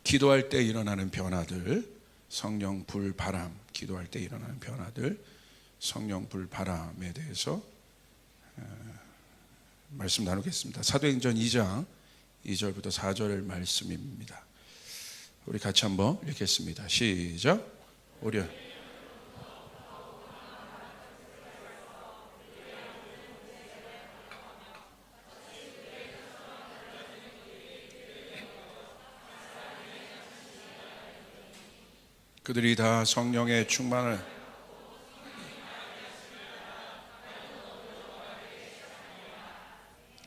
기도할 때 일어나는 변화들, 성령 불바람, 기도할 때 일어나는 변화들, 성령 불바람에 대해서 말씀 나누겠습니다. 사도행전 2장 2절부터 4절 말씀입니다. 우리 같이 한번 읽겠습니다. 시작. 오련. 그들이 다 성령의 충만을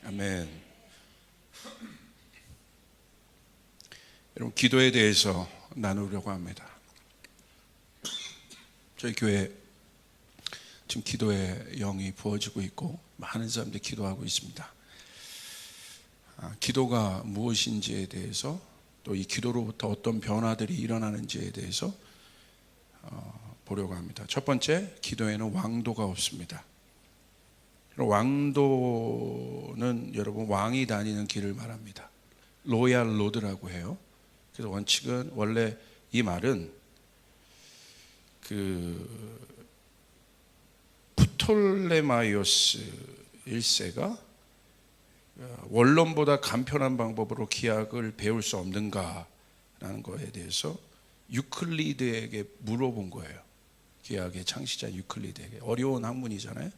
아멘. 여러분, 기도에 대해서 나누려고 합니다. 저희 교회 지금 기도의 영이 부어지고 있고 많은 사람들이 기도하고 있습니다. 기도가 무엇인지에 대해서, 또 이 기도로부터 어떤 변화들이 일어나는지에 대해서 보려고 합니다. 첫 번째, 기도에는 왕도가 없습니다. 왕도는 여러분 왕이 다니는 길을 말합니다. 로얄 로드라고 해요. 그래서 원칙은, 원래 이 말은 프톨레마이오스 1세가 원론보다 간편한 방법으로 기약을 배울 수 없는가라는 거에 대해서 유클리드에게 물어본 거예요. 기약의 창시자 유클리드에게. 어려운 학문이잖아요.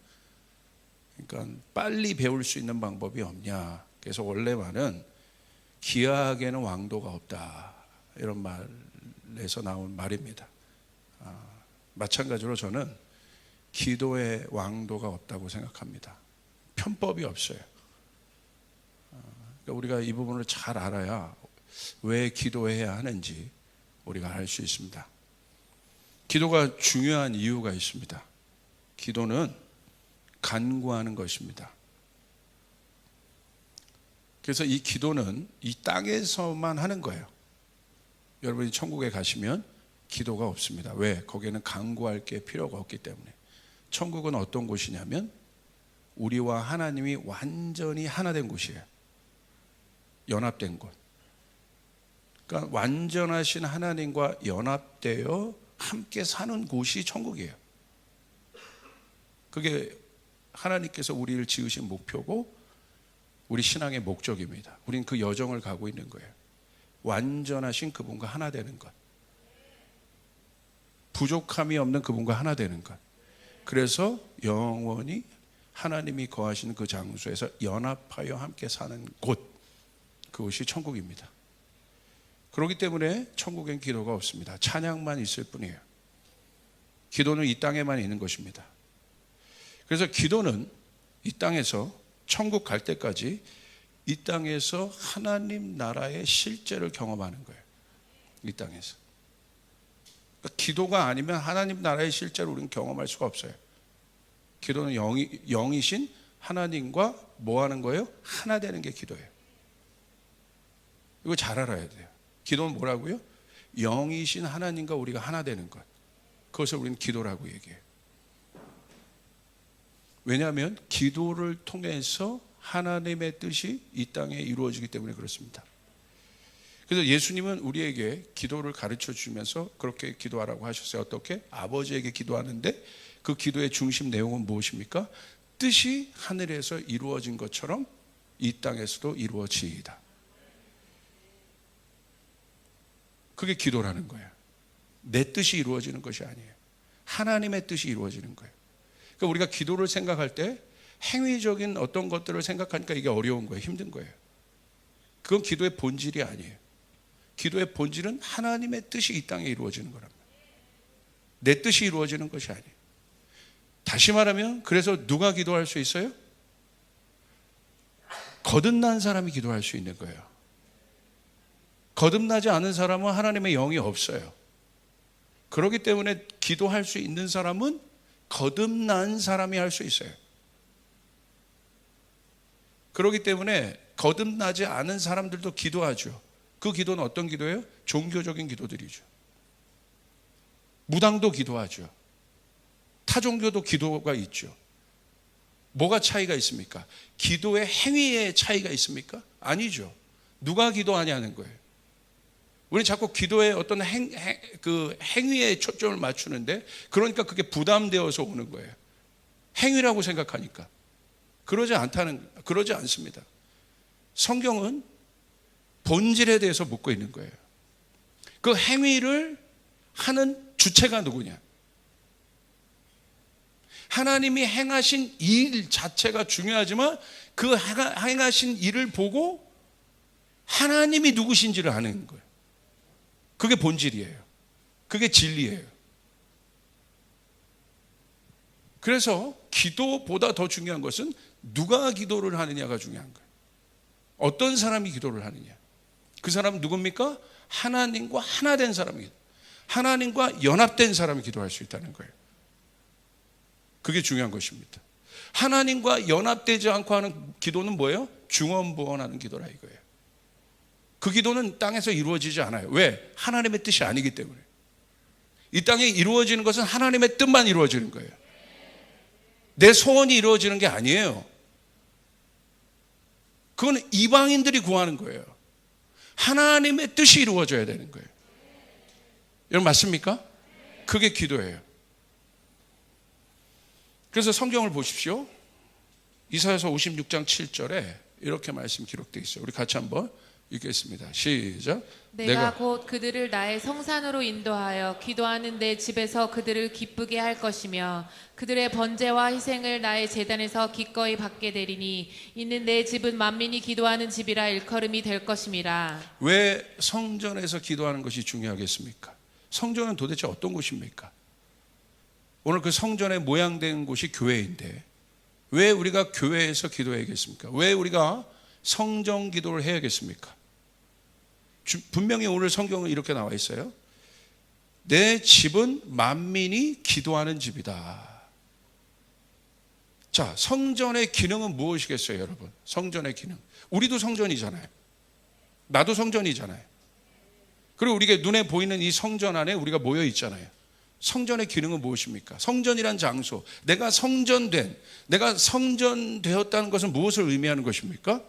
그러니까 빨리 배울 수 있는 방법이 없냐. 그래서 원래 말은 기약에는 왕도가 없다, 이런 말에서 나온 말입니다. 마찬가지로 저는 기도에 왕도가 없다고 생각합니다. 편법이 없어요. 그러니까 우리가 이 부분을 잘 알아야 왜 기도해야 하는지 우리가 알 수 있습니다. 기도가 중요한 이유가 있습니다. 기도는 간구하는 것입니다. 그래서 이 기도는 이 땅에서만 하는 거예요. 여러분이 천국에 가시면 기도가 없습니다. 왜? 거기에는 간구할 게 필요가 없기 때문에. 천국은 어떤 곳이냐면 우리와 하나님이 완전히 하나 된 곳이에요. 연합된 곳. 그러니까 완전하신 하나님과 연합되어 함께 사는 곳이 천국이에요. 그게 하나님께서 우리를 지으신 목표고 우리 신앙의 목적입니다. 우린 그 여정을 가고 있는 거예요. 완전하신 그분과 하나 되는 것, 부족함이 없는 그분과 하나 되는 것. 그래서 영원히 하나님이 거하시는 그 장소에서 연합하여 함께 사는 곳, 그것이 천국입니다. 그렇기 때문에 천국엔 기도가 없습니다. 찬양만 있을 뿐이에요. 기도는 이 땅에만 있는 것입니다. 그래서 기도는 이 땅에서 천국 갈 때까지 이 땅에서 하나님 나라의 실제를 경험하는 거예요. 이 땅에서. 그러니까 기도가 아니면 하나님 나라의 실제를 우리는 경험할 수가 없어요. 기도는 영이신 하나님과 뭐 하는 거예요? 하나 되는 게 기도예요. 이거 잘 알아야 돼요. 기도는 뭐라고요? 영이신 하나님과 우리가 하나 되는 것. 그것을 우리는 기도라고 얘기해요. 왜냐하면 기도를 통해서 하나님의 뜻이 이 땅에 이루어지기 때문에 그렇습니다. 그래서 예수님은 우리에게 기도를 가르쳐 주면서 그렇게 기도하라고 하셨어요. 어떻게? 아버지에게 기도하는데 그 기도의 중심 내용은 무엇입니까? 뜻이 하늘에서 이루어진 것처럼 이 땅에서도 이루어지이다. 그게 기도라는 거예요. 내 뜻이 이루어지는 것이 아니에요. 하나님의 뜻이 이루어지는 거예요. 그러니까 우리가 기도를 생각할 때 행위적인 어떤 것들을 생각하니까 이게 어려운 거예요. 힘든 거예요. 그건 기도의 본질이 아니에요. 기도의 본질은 하나님의 뜻이 이 땅에 이루어지는 거랍니다. 내 뜻이 이루어지는 것이 아니에요. 다시 말하면, 그래서 누가 기도할 수 있어요? 거듭난 사람이 기도할 수 있는 거예요. 거듭나지 않은 사람은 하나님의 영이 없어요. 그렇기 때문에 기도할 수 있는 사람은 거듭난 사람이 할 수 있어요. 그렇기 때문에 거듭나지 않은 사람들도 기도하죠. 그 기도는 어떤 기도예요? 종교적인 기도들이죠. 무당도 기도하죠. 타종교도 기도가 있죠. 뭐가 차이가 있습니까? 기도의 행위의 차이가 있습니까? 아니죠. 누가 기도하냐는 거예요. 우리는 자꾸 기도에 어떤 그 행위에 초점을 맞추는데, 그러니까 그게 부담되어서 오는 거예요. 행위라고 생각하니까. 그러지 않습니다. 성경은 본질에 대해서 묻고 있는 거예요. 그 행위를 하는 주체가 누구냐? 하나님이 행하신 일 자체가 중요하지만 그 행하신 일을 보고 하나님이 누구신지를 아는 거예요. 그게 본질이에요. 그게 진리예요. 그래서 기도보다 더 중요한 것은 누가 기도를 하느냐가 중요한 거예요. 어떤 사람이 기도를 하느냐. 그 사람은 누굽니까? 하나님과 하나 된 사람이, 하나님과 연합된 사람이 기도할 수 있다는 거예요. 그게 중요한 것입니다. 하나님과 연합되지 않고 하는 기도는 뭐예요? 중언부언하는 기도라 이거예요. 그 기도는 땅에서 이루어지지 않아요. 왜? 하나님의 뜻이 아니기 때문에. 이 땅에 이루어지는 것은 하나님의 뜻만 이루어지는 거예요. 내 소원이 이루어지는 게 아니에요. 그건 이방인들이 구하는 거예요. 하나님의 뜻이 이루어져야 되는 거예요. 여러분 맞습니까? 그게 기도예요. 그래서 성경을 보십시오. 이사야서 56장 7절에 이렇게 말씀 기록되어 있어요. 우리 같이 한번 읽겠습니다. 시작. 내가 곧 그들을 나의 성산으로 인도하여 기도하는 내 집에서 그들을 기쁘게 할 것이며 그들의 번제와 희생을 나의 제단에서 기꺼이 받게 되리니 이는 내 집은 만민이 기도하는 집이라 일컬음이 될 것임이라. 왜 성전에서 기도하는 것이 중요하겠습니까? 성전은 도대체 어떤 곳입니까? 오늘 그 성전의 모양된 곳이 교회인데 왜 우리가 교회에서 기도해야겠습니까? 왜 우리가 성전 기도를 해야겠습니까? 분명히 오늘 성경은 이렇게 나와 있어요. 내 집은 만민이 기도하는 집이다. 자, 성전의 기능은 무엇이겠어요, 여러분? 성전의 기능. 우리도 성전이잖아요. 나도 성전이잖아요. 그리고 우리가 눈에 보이는 이 성전 안에 우리가 모여 있잖아요. 성전의 기능은 무엇입니까? 성전이란 장소, 내가 성전되었다는 것은 무엇을 의미하는 것입니까?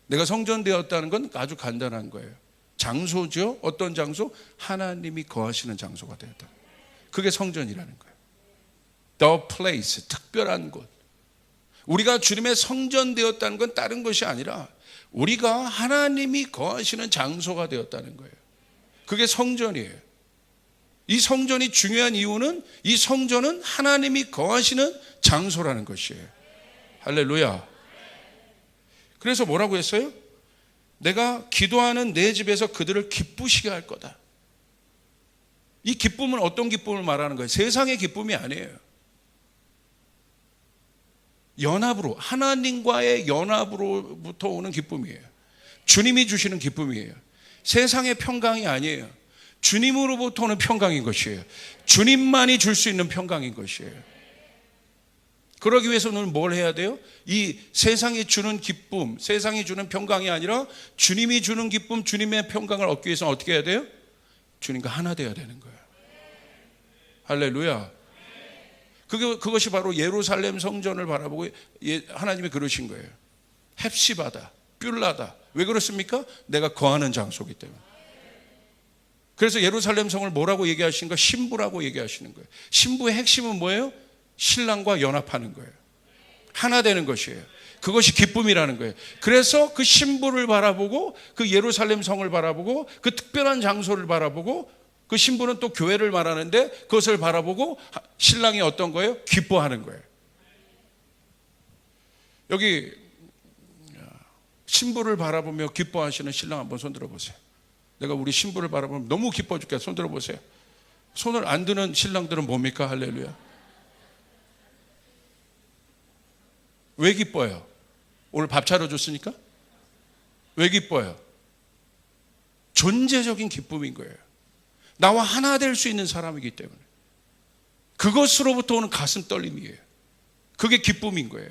내가 성전되었다는 건 아주 간단한 거예요. 장소죠. 어떤 장소? 하나님이 거하시는 장소가 되었다. 그게 성전이라는 거예요. The place, 특별한 곳. 우리가 주님의 성전 되었다는 건 다른 것이 아니라 우리가 하나님이 거하시는 장소가 되었다는 거예요. 그게 성전이에요. 이 성전이 중요한 이유는 이 성전은 하나님이 거하시는 장소라는 것이에요. 할렐루야. 그래서 뭐라고 했어요? 내가 기도하는 내 집에서 그들을 기쁘시게 할 거다. 이 기쁨은 어떤 기쁨을 말하는 거예요? 세상의 기쁨이 아니에요. 연합으로, 하나님과의 연합으로부터 오는 기쁨이에요. 주님이 주시는 기쁨이에요. 세상의 평강이 아니에요. 주님으로부터 오는 평강인 것이에요. 주님만이 줄 수 있는 평강인 것이에요. 그러기 위해서는 뭘 해야 돼요? 이 세상이 주는 기쁨, 세상이 주는 평강이 아니라 주님이 주는 기쁨, 주님의 평강을 얻기 위해서는 어떻게 해야 돼요? 주님과 하나 되어야 되는 거예요. 할렐루야. 그것이 바로 예루살렘 성전을 바라보고 하나님이 그러신 거예요. 헵시바다, 뷸라다. 왜 그렇습니까? 내가 거하는 장소이기 때문에. 그래서 예루살렘 성을 뭐라고 얘기하시는가? 신부라고 얘기하시는 거예요. 신부의 핵심은 뭐예요? 신랑과 연합하는 거예요. 하나 되는 것이에요. 그것이 기쁨이라는 거예요. 그래서 그 신부를 바라보고 그 예루살렘 성을 바라보고 그 특별한 장소를 바라보고 그 신부는 또 교회를 말하는데 그것을 바라보고 신랑이 어떤 거예요? 기뻐하는 거예요. 여기 신부를 바라보며 기뻐하시는 신랑 한번 손들어 보세요. 내가 우리 신부를 바라보면 너무 기뻐 죽겠어. 손들어 보세요. 손을 안 드는 신랑들은 뭡니까? 할렐루야. 왜 기뻐요? 오늘 밥 차려줬으니까? 왜 기뻐요? 존재적인 기쁨인 거예요. 나와 하나 될 수 있는 사람이기 때문에. 그것으로부터 오는 가슴 떨림이에요. 그게 기쁨인 거예요.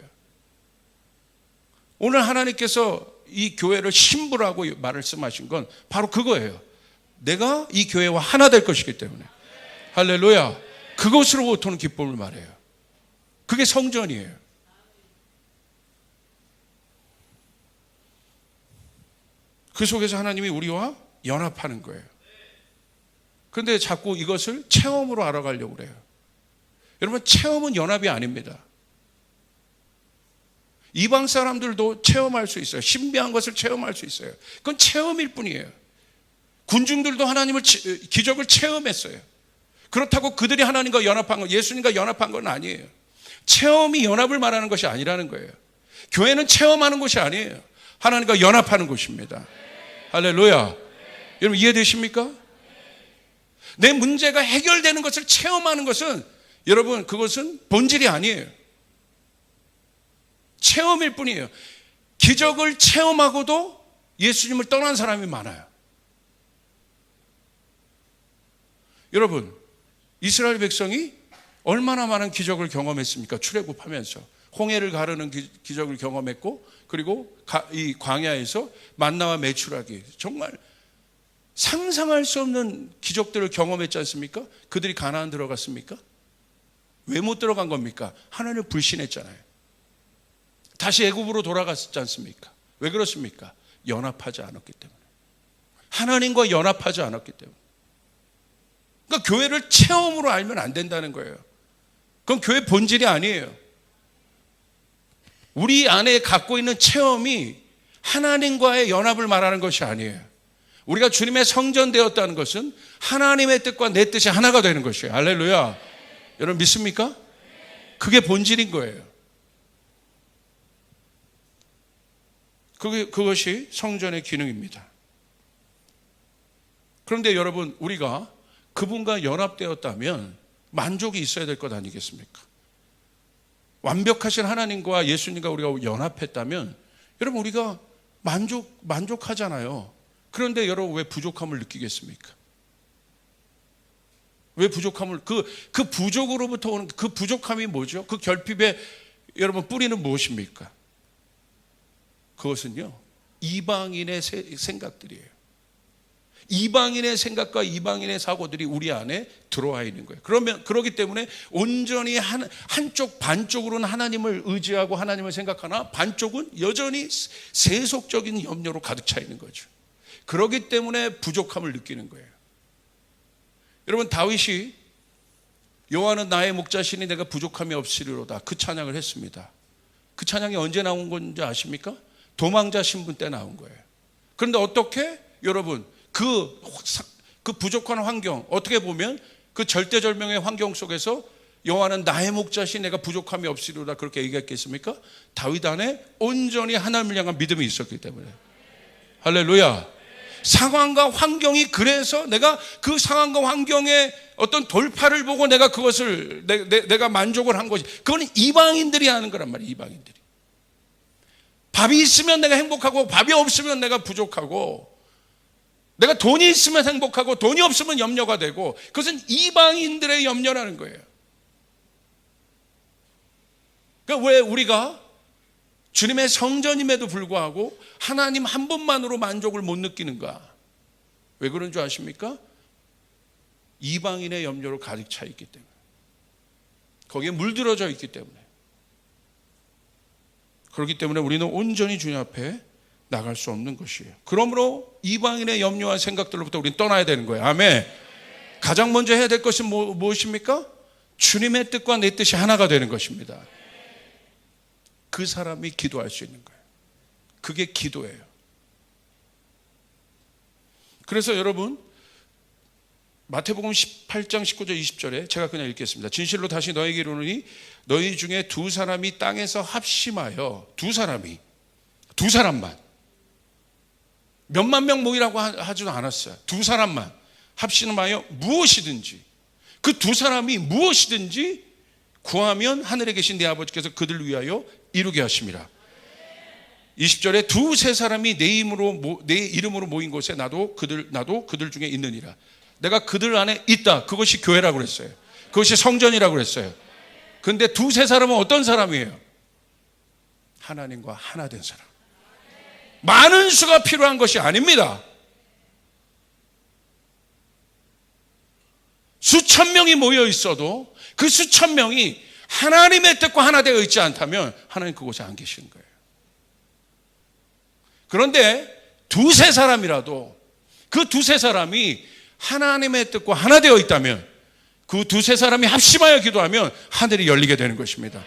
오늘 하나님께서 이 교회를 신부라고 말씀하신 건 바로 그거예요. 내가 이 교회와 하나 될 것이기 때문에. 할렐루야. 그것으로부터 오는 기쁨을 말해요. 그게 성전이에요. 그 속에서 하나님이 우리와 연합하는 거예요. 그런데 자꾸 이것을 체험으로 알아가려고 그래요. 여러분, 체험은 연합이 아닙니다. 이방 사람들도 체험할 수 있어요. 신비한 것을 체험할 수 있어요. 그건 체험일 뿐이에요. 군중들도 하나님을 기적을 체험했어요. 그렇다고 그들이 하나님과 연합한 건, 예수님과 연합한 건 아니에요. 체험이 연합을 말하는 것이 아니라는 거예요. 교회는 체험하는 곳이 아니에요. 하나님과 연합하는 곳입니다. 할렐루야. 여러분 이해되십니까? 내 문제가 해결되는 것을 체험하는 것은, 여러분, 그것은 본질이 아니에요. 체험일 뿐이에요. 기적을 체험하고도 예수님을 떠난 사람이 많아요. 여러분, 이스라엘 백성이 얼마나 많은 기적을 경험했습니까? 출애굽하면서 홍해를 가르는 기적을 경험했고, 그리고 이 광야에서 만나와 메추라기, 정말 상상할 수 없는 기적들을 경험했지 않습니까? 그들이 가나안 들어갔습니까? 왜 못 들어간 겁니까? 하나님을 불신했잖아요. 다시 애굽으로 돌아갔지 않습니까? 왜 그렇습니까? 연합하지 않았기 때문에. 하나님과 연합하지 않았기 때문에. 그러니까 교회를 체험으로 알면 안 된다는 거예요. 그건 교회 본질이 아니에요. 우리 안에 갖고 있는 체험이 하나님과의 연합을 말하는 것이 아니에요. 우리가 주님의 성전 되었다는 것은 하나님의 뜻과 내 뜻이 하나가 되는 것이에요. 할렐루야. 여러분 믿습니까? 그게 본질인 거예요. 그것이 성전의 기능입니다. 그런데 여러분, 우리가 그분과 연합되었다면 만족이 있어야 될 것 아니겠습니까? 완벽하신 하나님과 예수님과 우리가 연합했다면, 여러분, 우리가 만족하잖아요. 그런데 여러분, 왜 부족함을 느끼겠습니까? 왜 부족함을, 그 부족으로부터 오는 그 부족함이 뭐죠? 그 결핍의 여러분 뿌리는 무엇입니까? 그것은요, 이방인의 생각들이에요. 이방인의 생각과 이방인의 사고들이 우리 안에 들어와 있는 거예요. 그렇기 때문에 온전히 한쪽 반쪽으로는 하나님을 의지하고 하나님을 생각하나 반쪽은 여전히 세속적인 염려로 가득 차 있는 거죠. 그렇기 때문에 부족함을 느끼는 거예요. 여러분, 다윗이 여호와는 나의 목자시니 내가 부족함이 없으리로다, 그 찬양을 했습니다. 그 찬양이 언제 나온 건지 아십니까? 도망자 신분 때 나온 거예요. 그런데 어떻게 여러분 그 부족한 환경, 어떻게 보면 그 절대절명의 환경 속에서 여호와는 나의 목자시 내가 부족함이 없으리로다 그렇게 얘기했겠습니까? 다윗 안에 온전히 하나님을 향한 믿음이 있었기 때문에. 할렐루야. 상황과 환경이, 그래서 내가 그 상황과 환경의 어떤 돌파를 보고 내가 그것을 내가 만족을 한 것이, 그건 이방인들이 하는 거란 말이에요. 이방인들이. 밥이 있으면 내가 행복하고 밥이 없으면 내가 부족하고, 내가 돈이 있으면 행복하고 돈이 없으면 염려가 되고, 그것은 이방인들의 염려라는 거예요. 그러니까 왜 우리가 주님의 성전임에도 불구하고 하나님 한 분만으로 만족을 못 느끼는가? 왜 그런 줄 아십니까? 이방인의 염려로 가득 차 있기 때문에, 거기에 물들어져 있기 때문에. 그렇기 때문에 우리는 온전히 주님 앞에 나갈 수 없는 것이에요. 그러므로 이방인의 염려와 생각들로부터 우리는 떠나야 되는 거예요. 아멘. 가장 먼저 해야 될 것은 무엇입니까? 주님의 뜻과 내 뜻이 하나가 되는 것입니다. 그 사람이 기도할 수 있는 거예요. 그게 기도예요. 그래서 여러분, 마태복음 18장 19절 20절에 제가 그냥 읽겠습니다. 진실로 다시 너에게 이르노니 너희 중에 두 사람이 땅에서 합심하여, 두 사람만, 몇만 명 모이라고 하지도 않았어요. 두 사람만 합심하여 무엇이든지, 그 두 사람이 무엇이든지 구하면 하늘에 계신 내 아버지께서 그들을 위하여 이루게 하심이라. 20절에 두세 사람이 내 이름으로 모인 곳에 나도 그들 중에 있느니라. 내가 그들 안에 있다. 그것이 교회라고 그랬어요. 그것이 성전이라고 그랬어요. 그런데 두세 사람은 어떤 사람이에요? 하나님과 하나 된 사람. 많은 수가 필요한 것이 아닙니다. 수천 명이 모여 있어도 그 수천 명이 하나님의 뜻과 하나 되어 있지 않다면 하나님 그곳에 안 계시는 거예요. 그런데 두세 사람이라도, 그 두세 사람이 하나님의 뜻과 하나 되어 있다면 그 두세 사람이 합심하여 기도하면 하늘이 열리게 되는 것입니다.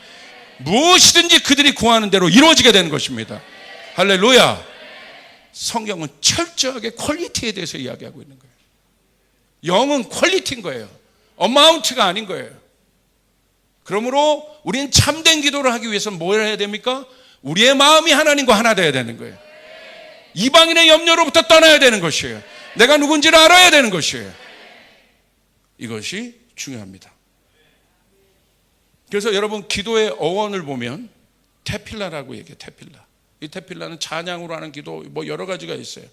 무엇이든지 그들이 구하는 대로 이루어지게 되는 것입니다. 할렐루야. 성경은 철저하게 퀄리티에 대해서 이야기하고 있는 거예요. 영은 퀄리티인 거예요. 어마운트가 아닌 거예요. 그러므로 우리는 참된 기도를 하기 위해서는 뭘 해야 됩니까? 우리의 마음이 하나님과 하나 되어야 되는 거예요. 이방인의 염려로부터 떠나야 되는 것이에요. 내가 누군지를 알아야 되는 것이에요. 이것이 중요합니다. 그래서 여러분 기도의 어원을 보면 테필라라고 얘기해요. 테필라. 이 테필라는 찬양으로 하는 기도 뭐 여러 가지가 있어요.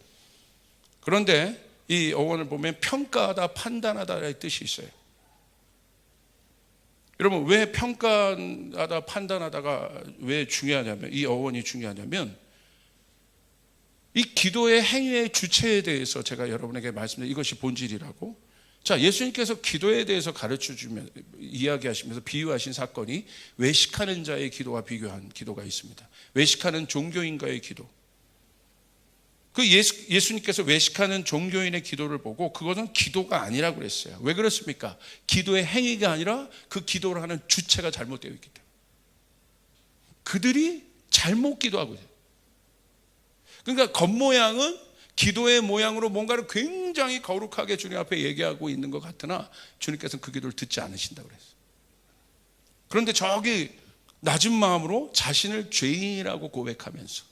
그런데 이 어원을 보면 평가하다, 판단하다의 뜻이 있어요. 여러분 왜 평가하다, 판단하다가 왜 중요하냐면, 이 어원이 중요하냐면 이 기도의 행위의 주체에 대해서 제가 여러분에게 말씀드린 이것이 본질이라고. 자, 예수님께서 기도에 대해서 가르쳐주면 이야기하시면서 비유하신 사건이 외식하는 자의 기도와 비교한 기도가 있습니다. 외식하는 종교인과의 기도. 그 예수님께서 외식하는 종교인의 기도를 보고 그것은 기도가 아니라고 그랬어요. 왜 그렇습니까? 기도의 행위가 아니라 그 기도를 하는 주체가 잘못되어 있기 때문에. 그들이 잘못 기도하고 있어요. 그러니까 겉모양은 기도의 모양으로 뭔가를 굉장히 거룩하게 주님 앞에 얘기하고 있는 것 같으나 주님께서는 그 기도를 듣지 않으신다고 그랬어요. 그런데 저기 낮은 마음으로 자신을 죄인이라고 고백하면서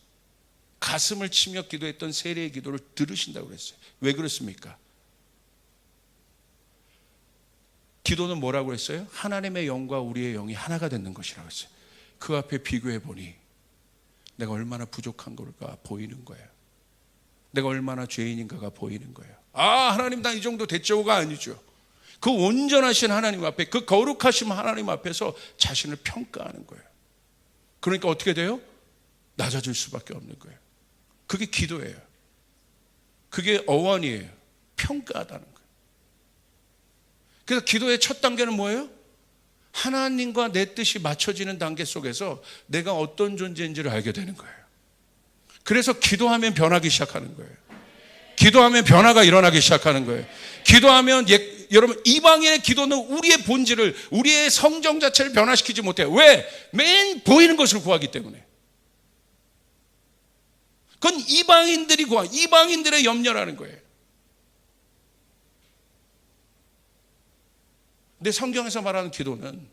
가슴을 치며 기도했던 세례의 기도를 들으신다고 그랬어요. 왜 그렇습니까? 기도는 뭐라고 했어요? 하나님의 영과 우리의 영이 하나가 되는 것이라고 했어요. 그 앞에 비교해 보니 내가 얼마나 부족한 걸까 보이는 거예요. 내가 얼마나 죄인인가가 보이는 거예요. 아, 하나님 난 이 정도 됐죠가 아니죠. 그 온전하신 하나님 앞에, 그 거룩하신 하나님 앞에서 자신을 평가하는 거예요. 그러니까 어떻게 돼요? 낮아질 수밖에 없는 거예요. 그게 기도예요. 그게 어원이에요. 평가하다는 거예요. 그래서 기도의 첫 단계는 뭐예요? 하나님과 내 뜻이 맞춰지는 단계 속에서 내가 어떤 존재인지를 알게 되는 거예요. 그래서 기도하면 변하기 시작하는 거예요. 기도하면 변화가 일어나기 시작하는 거예요. 기도하면 여러분 이방인의 기도는 우리의 본질을, 우리의 성정 자체를 변화시키지 못해요. 왜? 맨 보이는 것을 구하기 때문에. 그건 이방인들이 이방인들의 염려라는 거예요. 근데 성경에서 말하는 기도는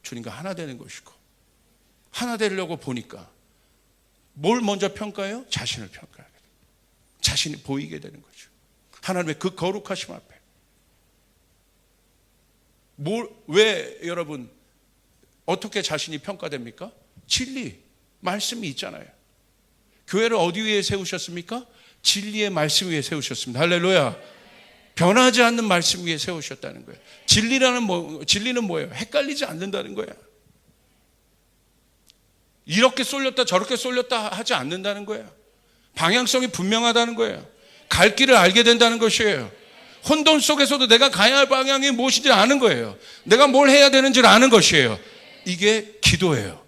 주님과 하나 되는 것이고, 하나 되려고 보니까 뭘 먼저 평가해요? 자신을 평가하게 돼요. 자신이 보이게 되는 거죠. 하나님의 그 거룩하심 앞에. 왜 여러분 어떻게 자신이 평가됩니까? 진리, 말씀이 있잖아요. 교회를 어디 위에 세우셨습니까? 진리의 말씀 위에 세우셨습니다. 할렐루야. 변하지 않는 말씀 위에 세우셨다는 거예요. 진리는 뭐예요? 헷갈리지 않는다는 거예요. 이렇게 쏠렸다 저렇게 쏠렸다 하지 않는다는 거예요. 방향성이 분명하다는 거예요. 갈 길을 알게 된다는 것이에요. 혼돈 속에서도 내가 가야 할 방향이 무엇인지 아는 거예요. 내가 뭘 해야 되는지를 아는 것이에요. 이게 기도예요.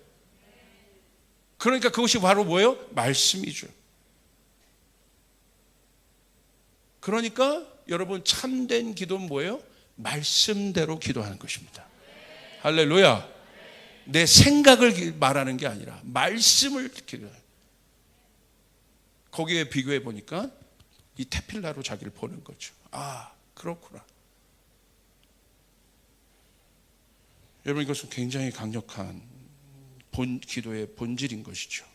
그러니까 그것이 바로 뭐예요? 말씀이죠. 그러니까 여러분 참된 기도는 뭐예요? 말씀대로 기도하는 것입니다. 할렐루야. 내 생각을 말하는 게 아니라 말씀을 기도해요. 거기에 비교해 보니까 이 테필라로 자기를 보는 거죠. 아, 그렇구나. 여러분 이것은 굉장히 강력한 기도의 본질인 것이죠.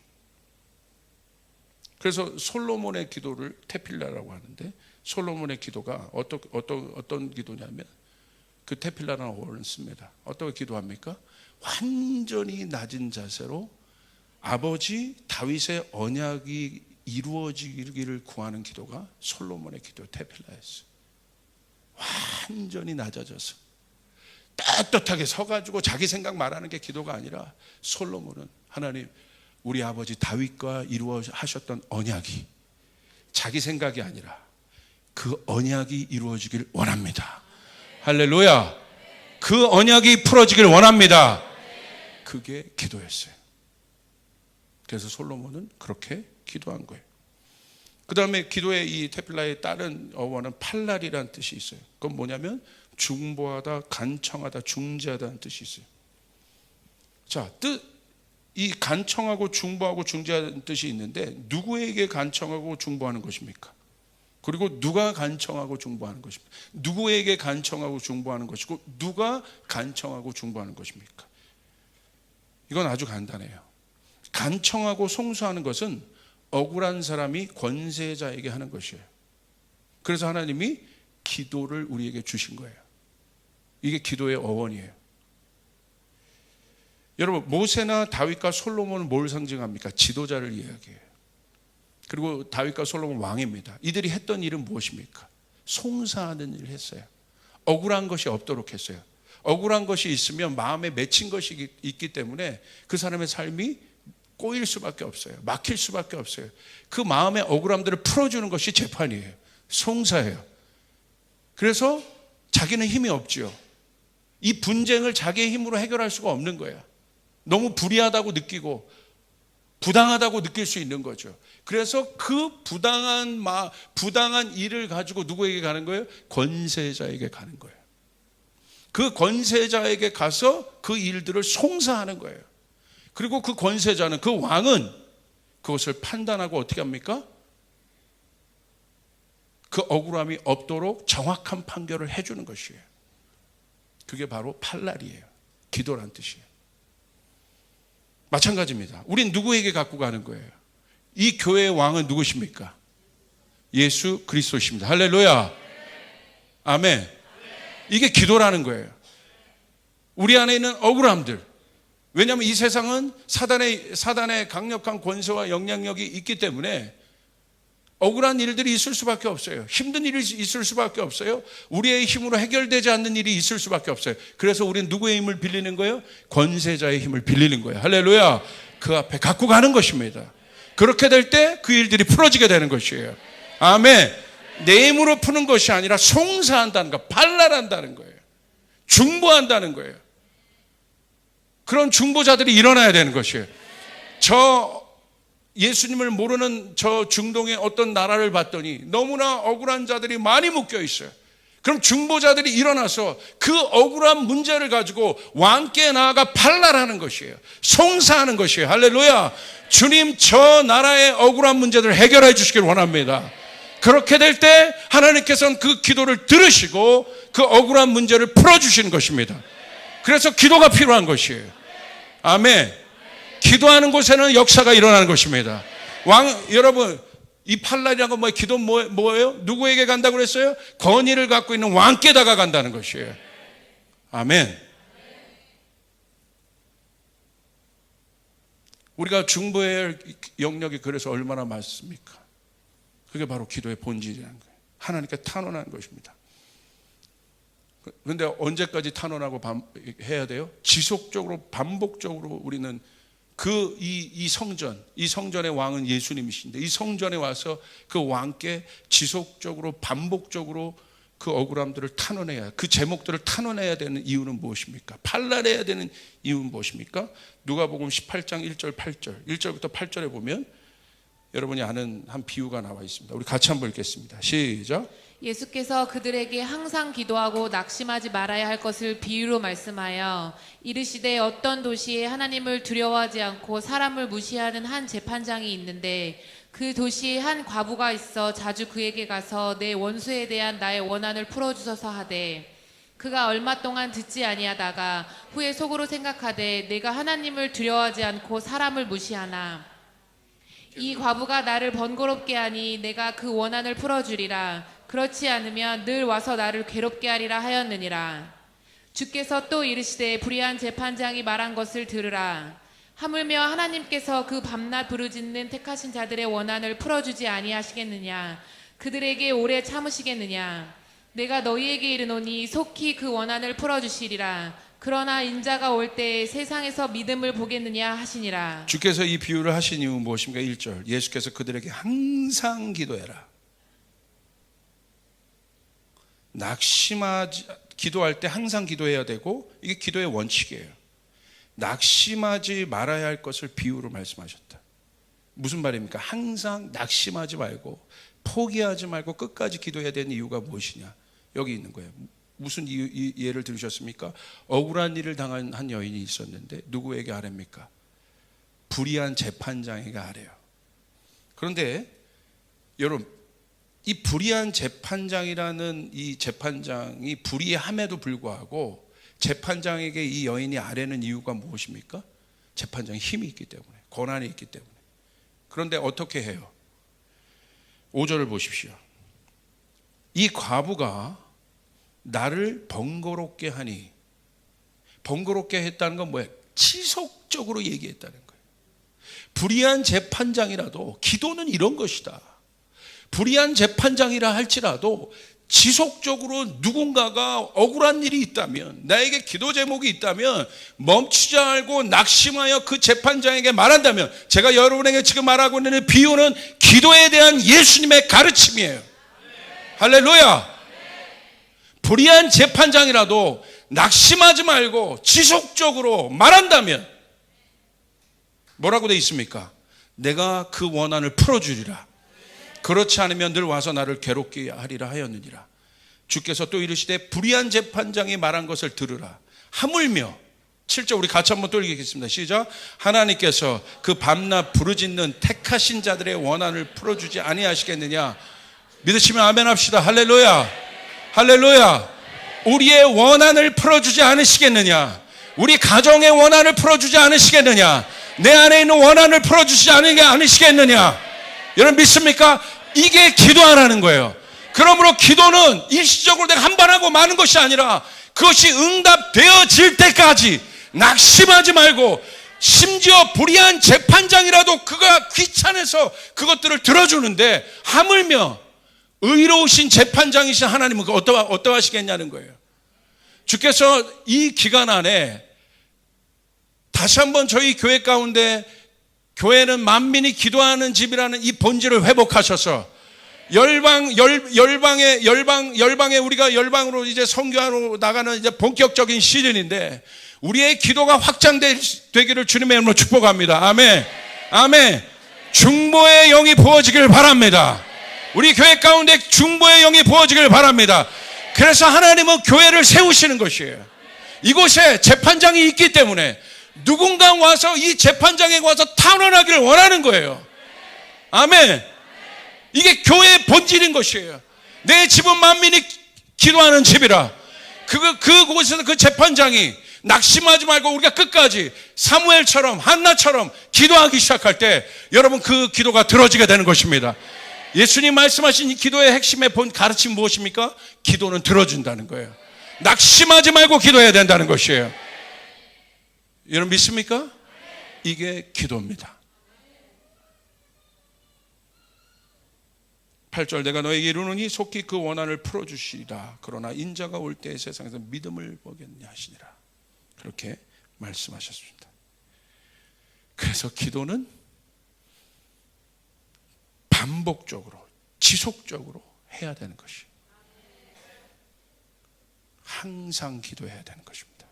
그래서 솔로몬의 기도를 테필라라고 하는데, 솔로몬의 기도가 어떤 기도냐면 그 테필라라는 어원을 씁니다. 어떻게 기도합니까? 완전히 낮은 자세로 아버지 다윗의 언약이 이루어지기를 구하는 기도가 솔로몬의 기도 테필라였어요. 완전히 낮아져서 떳떳하게 서가지고 자기 생각 말하는 게 기도가 아니라, 솔로몬은 하나님 우리 아버지 다윗과 이루어 하셨던 언약이 자기 생각이 아니라 그 언약이 이루어지길 원합니다. 할렐루야. 그 언약이 풀어지길 원합니다. 그게 기도였어요. 그래서 솔로몬은 그렇게 기도한 거예요. 그 다음에 기도의 이 테필라의 다른 어원은 팔날이라는 뜻이 있어요. 그건 뭐냐면 중보하다, 간청하다, 중재하다는 뜻이 있어요. 자, 이 간청하고 중보하고 중재하는 뜻이 있는데 누구에게 간청하고 중보하는 것입니까? 그리고 누가 간청하고 중보하는 것입니까? 누구에게 간청하고 중보하는 것이고 누가 간청하고 중보하는 것입니까? 이건 아주 간단해요. 간청하고 송수하는 것은 억울한 사람이 권세자에게 하는 것이에요. 그래서 하나님이 기도를 우리에게 주신 거예요. 이게 기도의 어원이에요. 여러분, 모세나 다윗과 솔로몬은 뭘 상징합니까? 지도자를 이야기해요. 그리고 다윗과 솔로몬은 왕입니다. 이들이 했던 일은 무엇입니까? 송사하는 일을 했어요. 억울한 것이 없도록 했어요. 억울한 것이 있으면 마음에 맺힌 것이 있기 때문에 그 사람의 삶이 꼬일 수밖에 없어요. 막힐 수밖에 없어요. 그 마음의 억울함들을 풀어주는 것이 재판이에요. 송사예요. 그래서 자기는 힘이 없지요. 이 분쟁을 자기의 힘으로 해결할 수가 없는 거예요. 너무 불의하다고 느끼고 부당하다고 느낄 수 있는 거죠. 그래서 그 부당한 일을 가지고 누구에게 가는 거예요? 권세자에게 가는 거예요. 그 권세자에게 가서 그 일들을 송사하는 거예요. 그리고 그 권세자는, 그 왕은 그것을 판단하고 어떻게 합니까? 그 억울함이 없도록 정확한 판결을 해주는 것이에요. 그게 바로 팔날이에요. 기도란 뜻이에요. 마찬가지입니다. 우린 누구에게 갖고 가는 거예요? 이 교회의 왕은 누구십니까? 예수 그리스도십니다. 할렐루야. 아멘. 이게 기도라는 거예요. 우리 안에 있는 억울함들. 왜냐하면 이 세상은 사단의 강력한 권세와 영향력이 있기 때문에 억울한 일들이 있을 수밖에 없어요. 힘든 일이 있을 수밖에 없어요. 우리의 힘으로 해결되지 않는 일이 있을 수밖에 없어요. 그래서 우리는 누구의 힘을 빌리는 거예요? 권세자의 힘을 빌리는 거예요. 할렐루야. 그 앞에 갖고 가는 것입니다. 그렇게 될 때 그 일들이 풀어지게 되는 것이에요. 아멘. 내 힘으로 푸는 것이 아니라 송사한다는 거, 발랄한다는 거예요. 중보한다는 거예요. 그런 중보자들이 일어나야 되는 것이에요. 예수님을 모르는 저 중동의 어떤 나라를 봤더니 너무나 억울한 자들이 많이 묶여 있어요. 그럼 중보자들이 일어나서 그 억울한 문제를 가지고 왕께 나아가 판단하는 것이에요. 송사하는 것이에요. 할렐루야. 주님, 저 나라의 억울한 문제들을 해결해 주시길 원합니다. 그렇게 될 때 하나님께서는 그 기도를 들으시고 그 억울한 문제를 풀어주시는 것입니다. 그래서 기도가 필요한 것이에요. 아멘. 기도하는 곳에는 역사가 일어나는 것입니다. 여러분, 이 팔날이라는 건 기도 뭐예요? 누구에게 간다고 그랬어요? 권위를 갖고 있는 왕께 다가간다는 것이에요. 아멘. 우리가 중보해야 할 영역이 그래서 얼마나 많습니까? 그게 바로 기도의 본질이라는 거예요. 하나님께 탄원하는 것입니다. 그런데 언제까지 탄원하고 해야 돼요? 지속적으로 반복적으로 우리는 이 성전의 왕은 예수님이신데 이 성전에 와서 그 왕께 지속적으로 반복적으로 그 억울함들을 탄원해야, 그 제목들을 탄원해야 되는 이유는 무엇입니까? 판단해야 되는 이유는 무엇입니까? 누가복음 18장 1절 8절 1절부터 8절에 보면 여러분이 아는 한 비유가 나와 있습니다. 우리 같이 한번 읽겠습니다. 시작. 예수께서 그들에게 항상 기도하고 낙심하지 말아야 할 것을 비유로 말씀하여 이르시되 어떤 도시에 하나님을 두려워하지 않고 사람을 무시하는 한 재판장이 있는데 그 도시에 한 과부가 있어 자주 그에게 가서 내 원수에 대한 나의 원한을 풀어주소서 하되 그가 얼마 동안 듣지 아니하다가 후에 속으로 생각하되 내가 하나님을 두려워하지 않고 사람을 무시하나 이 과부가 나를 번거롭게 하니 내가 그 원한을 풀어주리라. 그렇지 않으면 늘 와서 나를 괴롭게 하리라 하였느니라. 주께서 또 이르시되 불의한 재판장이 말한 것을 들으라. 하물며 하나님께서 그 밤낮 부르짖는 택하신 자들의 원한을 풀어주지 아니하시겠느냐. 그들에게 오래 참으시겠느냐. 내가 너희에게 이르노니 속히 그 원한을 풀어주시리라. 그러나 인자가 올 때에 세상에서 믿음을 보겠느냐 하시니라. 주께서 이 비유를 하신 이유는 무엇입니까? 1절 예수께서 그들에게 항상 기도해라. 기도할 때 항상 기도해야 되고 이게 기도의 원칙이에요. 낙심하지 말아야 할 것을 비유로 말씀하셨다. 무슨 말입니까? 항상 낙심하지 말고 포기하지 말고 끝까지 기도해야 되는 이유가 무엇이냐? 여기 있는 거예요. 무슨 예를 들으셨습니까? 억울한 일을 당한 한 여인이 있었는데 누구에게 아뢰입니까? 불의한 재판장에게 아뢰요. 그런데 여러분, 이 불의한 재판장이라는 이 재판장이 불의함에도 불구하고 재판장에게 이 여인이 아뢰는 이유가 무엇입니까? 재판장이 힘이 있기 때문에, 권한이 있기 때문에. 그런데 어떻게 해요? 5절을 보십시오. 이 과부가 나를 번거롭게 하니, 번거롭게 했다는 건 뭐예요? 지속적으로 얘기했다는 거예요. 불의한 재판장이라도 기도는 이런 것이다. 불의한 재판장이라 할지라도 지속적으로 누군가가 억울한 일이 있다면, 나에게 기도 제목이 있다면 멈추지 말고 낙심하여 그 재판장에게 말한다면, 제가 여러분에게 지금 말하고 있는 비유는 기도에 대한 예수님의 가르침이에요. 할렐루야. 불의한 재판장이라도 낙심하지 말고 지속적으로 말한다면 뭐라고 되어 있습니까? 내가 그 원한을 풀어주리라. 그렇지 않으면 늘 와서 나를 괴롭게 하리라 하였느니라. 주께서 또 이르시되 불의한 재판장이 말한 것을 들으라. 하물며 7절 우리 같이 한번 또 읽겠습니다. 시작. 하나님께서 그 밤낮 부르짖는 택하신 자들의 원한을 풀어주지 아니하시겠느냐. 믿으시면 아멘 합시다. 할렐루야. 할렐루야. 우리의 원한을 풀어주지 않으시겠느냐. 우리 가정의 원한을 풀어주지 않으시겠느냐. 내 안에 있는 원한을 풀어주지 않으시겠느냐. 여러분 믿습니까? 이게 기도하라는 거예요. 그러므로 기도는 일시적으로 내가 한 번 하고 마는 것이 아니라 그것이 응답되어질 때까지 낙심하지 말고, 심지어 불의한 재판장이라도 그가 귀찮아서 그것들을 들어주는데 하물며 의로우신 재판장이신 하나님은 어떠하시겠냐는 거예요. 주께서 이 기간 안에 다시 한번 저희 교회 가운데, 교회는 만민이 기도하는 집이라는 이 본질을 회복하셔서 열방에 우리가 열방으로 이제 선교하러 나가는 이제 본격적인 시즌인데 우리의 기도가 확장되기를 주님의 이름으로 축복합니다. 아멘. 아멘. 중보의 영이 부어지길 바랍니다. 우리 교회 가운데 중보의 영이 부어지길 바랍니다. 그래서 하나님은 교회를 세우시는 것이에요. 이곳에 재판장이 있기 때문에 누군가 와서 이 재판장에 와서 탄원하기를 원하는 거예요. 아멘. 이게 교회의 본질인 것이에요. 내 집은 만민이 기도하는 집이라. 그곳에서 그 재판장이 낙심하지 말고 우리가 끝까지 사무엘처럼 한나처럼 기도하기 시작할 때 여러분 그 기도가 들어지게 되는 것입니다. 예수님 말씀하신 이 기도의 핵심의 본 가르침 무엇입니까? 기도는 들어준다는 거예요. 낙심하지 말고 기도해야 된다는 것이에요. 여러분 믿습니까? 이게 기도입니다. 8절 내가 너에게 이르노니 속히 그 원한을 풀어주시리라. 그러나 인자가 올 때 세상에서 믿음을 보겠냐 하시니라. 그렇게 말씀하셨습니다. 그래서 기도는 반복적으로 지속적으로 해야 되는 것이, 항상 기도해야 되는 것입니다.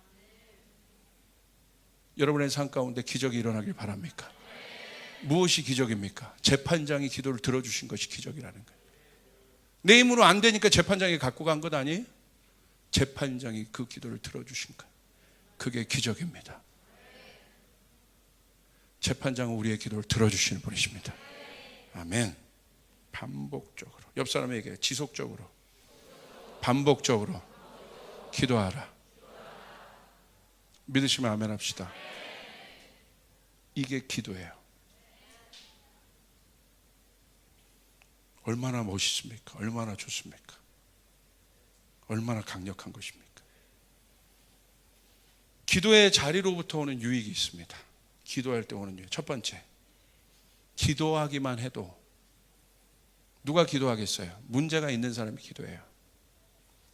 여러분의 삶 가운데 기적이 일어나길 바랍니까? 무엇이 기적입니까? 재판장이 기도를 들어주신 것이 기적이라는 거예요. 내 힘으로 안 되니까 재판장이 갖고 간 것 아니에요? 재판장이 그 기도를 들어주신 거예요. 그게 기적입니다. 재판장은 우리의 기도를 들어주시는 분이십니다. 아멘. 반복적으로, 옆 사람에게 지속적으로 반복적으로 기도하라. 믿으시면 아멘 합시다. 이게 기도예요. 얼마나 멋있습니까? 얼마나 좋습니까? 얼마나 강력한 것입니까? 기도의 자리로부터 오는 유익이 있습니다. 기도할 때 오는 유익. 첫 번째, 기도하기만 해도, 누가 기도하겠어요? 문제가 있는 사람이 기도해요.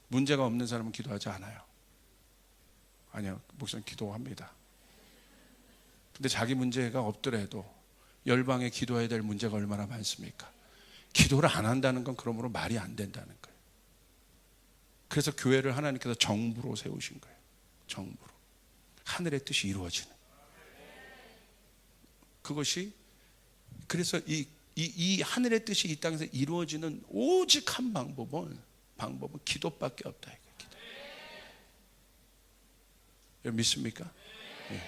문제가 없는 사람은 기도하지 않아요. 아니요, 목사님 기도합니다. 근데 자기 문제가 없더라도 열방에 기도해야 될 문제가 얼마나 많습니까? 기도를 안 한다는 건 그러므로 말이 안 된다는 거예요. 그래서 교회를 하나님께서 정부로 세우신 거예요. 정부로. 하늘의 뜻이 이루어지는. 그것이 그래서 이 하늘의 뜻이 이 땅에서 이루어지는 오직 한 방법은 기도밖에 없다. 기도. 여러분 믿습니까? 예.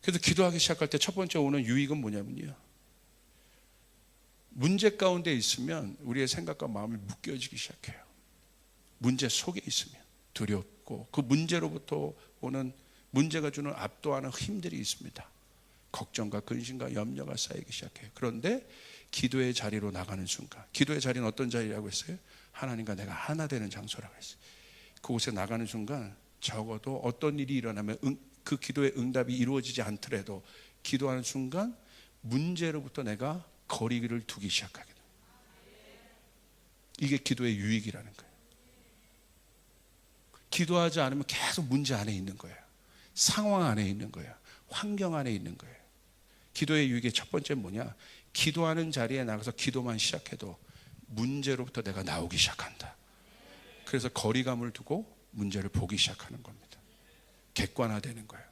그래서 기도하기 시작할 때 첫 번째 오는 유익은 뭐냐면요, 문제 가운데 있으면 우리의 생각과 마음이 묶여지기 시작해요. 문제 속에 있으면 두렵고 그 문제로부터 오는 문제가 주는 압도하는 힘들이 있습니다. 걱정과 근심과 염려가 쌓이기 시작해요. 그런데 기도의 자리로 나가는 순간, 기도의 자리는 어떤 자리라고 했어요? 하나님과 내가 하나 되는 장소라고 했어요. 그곳에 나가는 순간 적어도 어떤 일이 일어나면 그 기도의 응답이 이루어지지 않더라도 기도하는 순간 문제로부터 내가 거리를 두기 시작하게 돼요. 이게 기도의 유익이라는 거예요. 기도하지 않으면 계속 문제 안에 있는 거예요. 상황 안에 있는 거예요. 환경 안에 있는 거예요. 기도의 유익의 첫 번째는 뭐냐? 기도하는 자리에 나가서 기도만 시작해도 문제로부터 내가 나오기 시작한다. 그래서 거리감을 두고 문제를 보기 시작하는 겁니다. 객관화되는 거예요.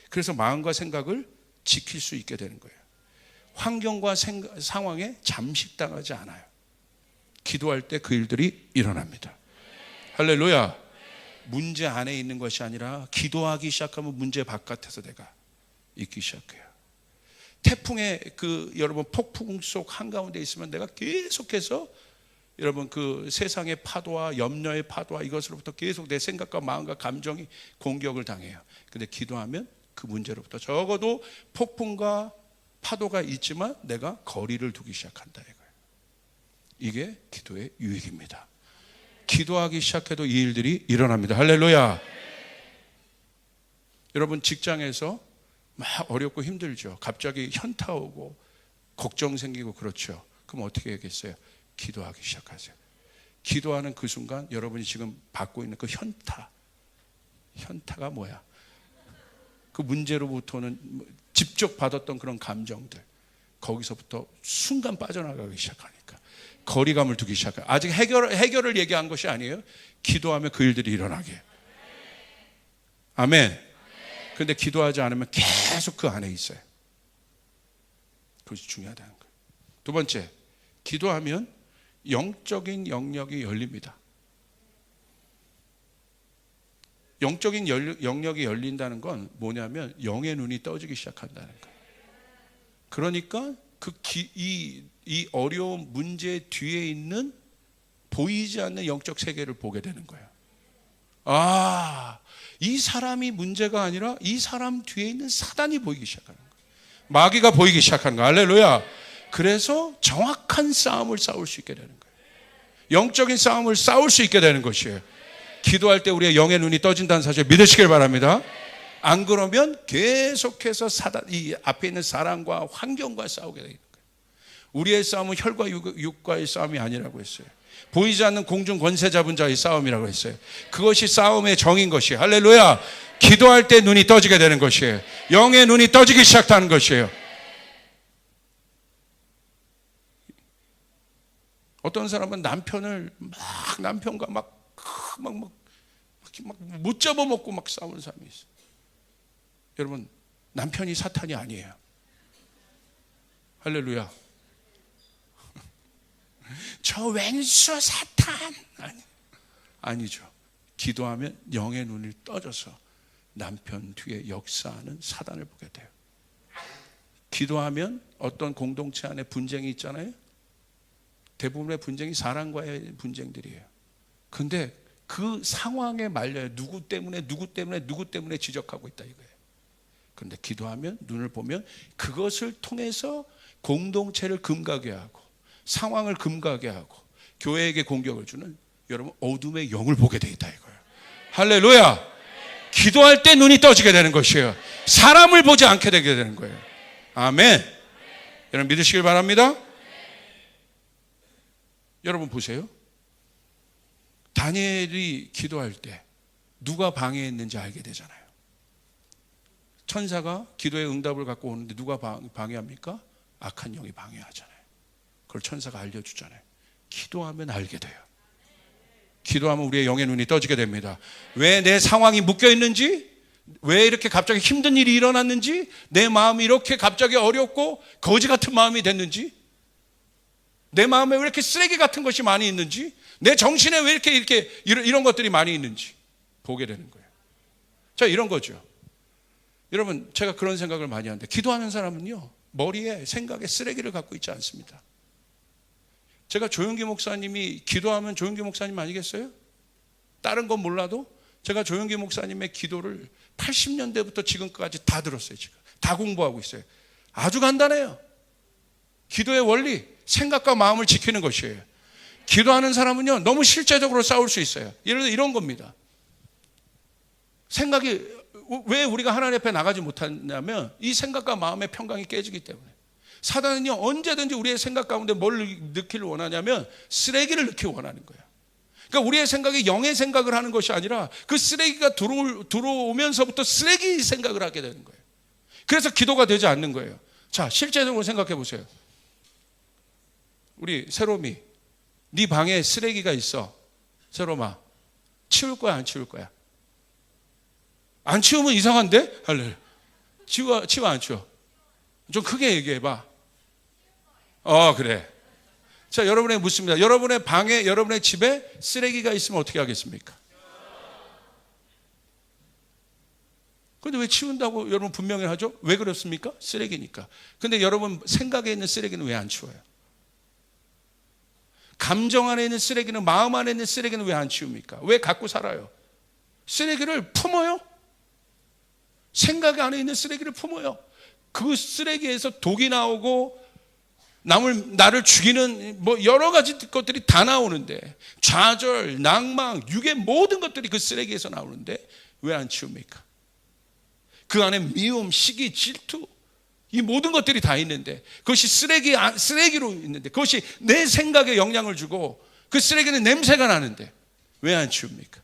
그래서 마음과 생각을 지킬 수 있게 되는 거예요. 환경과 상황에 잠식당하지 않아요. 기도할 때 그 일들이 일어납니다. 할렐루야. 문제 안에 있는 것이 아니라 기도하기 시작하면 문제 바깥에서 내가 있기 시작해요. 태풍의 여러분 폭풍 속 한가운데 있으면 내가 계속해서 여러분 그 세상의 파도와 염려의 파도와 이것으로부터 계속 내 생각과 마음과 감정이 공격을 당해요. 근데 기도하면 그 문제로부터 적어도 폭풍과 파도가 있지만 내가 거리를 두기 시작한다 이거예요. 이게 기도의 유익입니다. 기도하기 시작해도 이 일들이 일어납니다. 할렐루야. 여러분 직장에서 막 어렵고 힘들죠. 갑자기 현타 오고 걱정 생기고 그렇죠. 그럼 어떻게 해야겠어요? 기도하기 시작하세요. 기도하는 그 순간 여러분이 지금 받고 있는 그 현타가 뭐야? 그 문제로부터는 직접 받았던 그런 감정들, 거기서부터 순간 빠져나가기 시작하니까 거리감을 두기 시작해요. 아직 해결을 얘기한 것이 아니에요. 기도하면 그 일들이 일어나게. 아멘. 그런데 기도하지 않으면 계속 그 안에 있어요. 그것이 중요하다는 거예요. 두 번째, 기도하면 영적인 영역이 열립니다. 영적인 영역이 열린다는 건 뭐냐면 영의 눈이 떠지기 시작한다는 거예요. 그러니까 이 어려운 문제 뒤에 있는 보이지 않는 영적 세계를 보게 되는 거예요. 아, 이 사람이 문제가 아니라 이 사람 뒤에 있는 사단이 보이기 시작하는 거예요. 마귀가 보이기 시작하는 거예요. 할렐루야. 그래서 정확한 싸움을 싸울 수 있게 되는 거예요. 영적인 싸움을 싸울 수 있게 되는 것이에요. 기도할 때 우리의 영의 눈이 떠진다는 사실 믿으시길 바랍니다. 안 그러면 계속해서 이 앞에 있는 사람과 환경과 싸우게 되는 거예요. 우리의 싸움은 혈과 육과의 싸움이 아니라고 했어요. 보이지 않는 공중 권세 잡은 자의 싸움이라고 했어요. 그것이 싸움의 정인 것이에요. 할렐루야. 기도할 때 눈이 떠지게 되는 것이에요. 영의 눈이 떠지기 시작하는 것이에요. 어떤 사람은 남편과 막 못 잡아먹고 막 싸우는 사람이 있어요. 여러분, 남편이 사탄이 아니에요. 할렐루야. 저 왼수 사탄 아니죠. 기도하면 영의 눈을 떠져서 남편 뒤에 역사하는 사단을 보게 돼요. 기도하면 어떤 공동체 안에 분쟁이 있잖아요. 대부분의 분쟁이 사람과의 분쟁들이에요. 근데 그 상황에 말려요. 누구 때문에 지적하고 있다 이거예요. 그런데 기도하면 눈을 보면 그것을 통해서 공동체를 금가게 하고 상황을 금가게 하고 교회에게 공격을 주는 여러분 어둠의 영을 보게 돼 있다 이거예요. 할렐루야. 기도할 때 눈이 떠지게 되는 것이에요. 사람을 보지 않게 되게 되는 거예요. 아멘. 여러분 믿으시길 바랍니다. 여러분 보세요. 다니엘이 기도할 때 누가 방해했는지 알게 되잖아요. 천사가 기도의 응답을 갖고 오는데 누가 방해합니까? 악한 영이 방해하잖아요. 그걸 천사가 알려주잖아요. 기도하면 알게 돼요. 기도하면 우리의 영의 눈이 떠지게 됩니다. 왜 내 상황이 묶여 있는지, 왜 이렇게 갑자기 힘든 일이 일어났는지, 내 마음이 이렇게 갑자기 어렵고 거지 같은 마음이 됐는지, 내 마음에 왜 이렇게 쓰레기 같은 것이 많이 있는지, 내 정신에 왜 이렇게 이런 것들이 많이 있는지 보게 되는 거예요. 자, 이런 거죠. 여러분, 제가 그런 생각을 많이 하는데, 기도하는 사람은요, 머리에 생각에 쓰레기를 갖고 있지 않습니다. 제가 조용기 목사님이 기도하면 조용기 목사님 아니겠어요? 다른 건 몰라도 제가 조용기 목사님의 기도를 80년대부터 지금까지 다 들었어요. 지금 다 공부하고 있어요. 아주 간단해요. 기도의 원리, 생각과 마음을 지키는 것이에요. 기도하는 사람은요, 너무 실제적으로 싸울 수 있어요. 예를 들어 이런 겁니다. 생각이, 왜 우리가 하나님 앞에 나가지 못하냐면 이 생각과 마음의 평강이 깨지기 때문에. 사단은요, 언제든지 우리의 생각 가운데 뭘 넣기를 원하냐면 쓰레기를 넣기 원하는 거예요. 그러니까 우리의 생각이 영의 생각을 하는 것이 아니라 그 쓰레기가 들어오면서부터 쓰레기 생각을 하게 되는 거예요. 그래서 기도가 되지 않는 거예요. 자, 실제적으로 생각해 보세요. 우리 세롬이, 네 방에 쓰레기가 있어. 세롬아, 치울 거야, 안 치울 거야? 안 치우면 이상한데? 할래. 치워, 안 치워? 좀 크게 얘기해봐. 그래. 자, 여러분에게 묻습니다. 여러분의 방에, 여러분의 집에 쓰레기가 있으면 어떻게 하겠습니까? 근데 왜 치운다고 여러분 분명히 하죠? 왜 그렇습니까? 쓰레기니까. 근데 여러분 생각에 있는 쓰레기는 왜 안 치워요? 감정 안에 있는 쓰레기는, 마음 안에 있는 쓰레기는 왜 안 치웁니까? 왜 갖고 살아요? 쓰레기를 품어요? 생각 안에 있는 쓰레기를 품어요. 그 쓰레기에서 독이 나오고 나를 죽이는 여러 가지 것들이 다 나오는데, 좌절, 낭망, 유괴, 모든 것들이 그 쓰레기에서 나오는데 왜 안 치웁니까? 그 안에 미움, 시기, 질투, 이 모든 것들이 다 있는데, 그것이 쓰레기로 있는데, 그것이 내 생각에 영향을 주고 그 쓰레기는 냄새가 나는데 왜 안 치웁니까?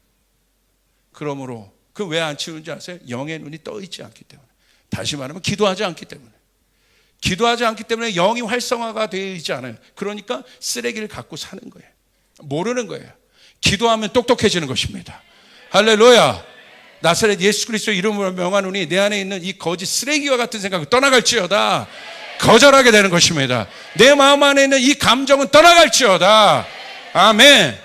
그러므로 그 왜 안 치우는지 아세요? 영의 눈이 떠 있지 않기 때문에. 다시 말하면 기도하지 않기 때문에. 기도하지 않기 때문에 영이 활성화가 되어 있지 않아요. 그러니까 쓰레기를 갖고 사는 거예요. 모르는 거예요. 기도하면 똑똑해지는 것입니다. 할렐루야. 나사렛 예수 그리스도 이름으로 명하노니 내 안에 있는 이 거짓 쓰레기와 같은 생각은 떠나갈지어다. 거절하게 되는 것입니다. 내 마음 안에 있는 이 감정은 떠나갈지어다. 아멘.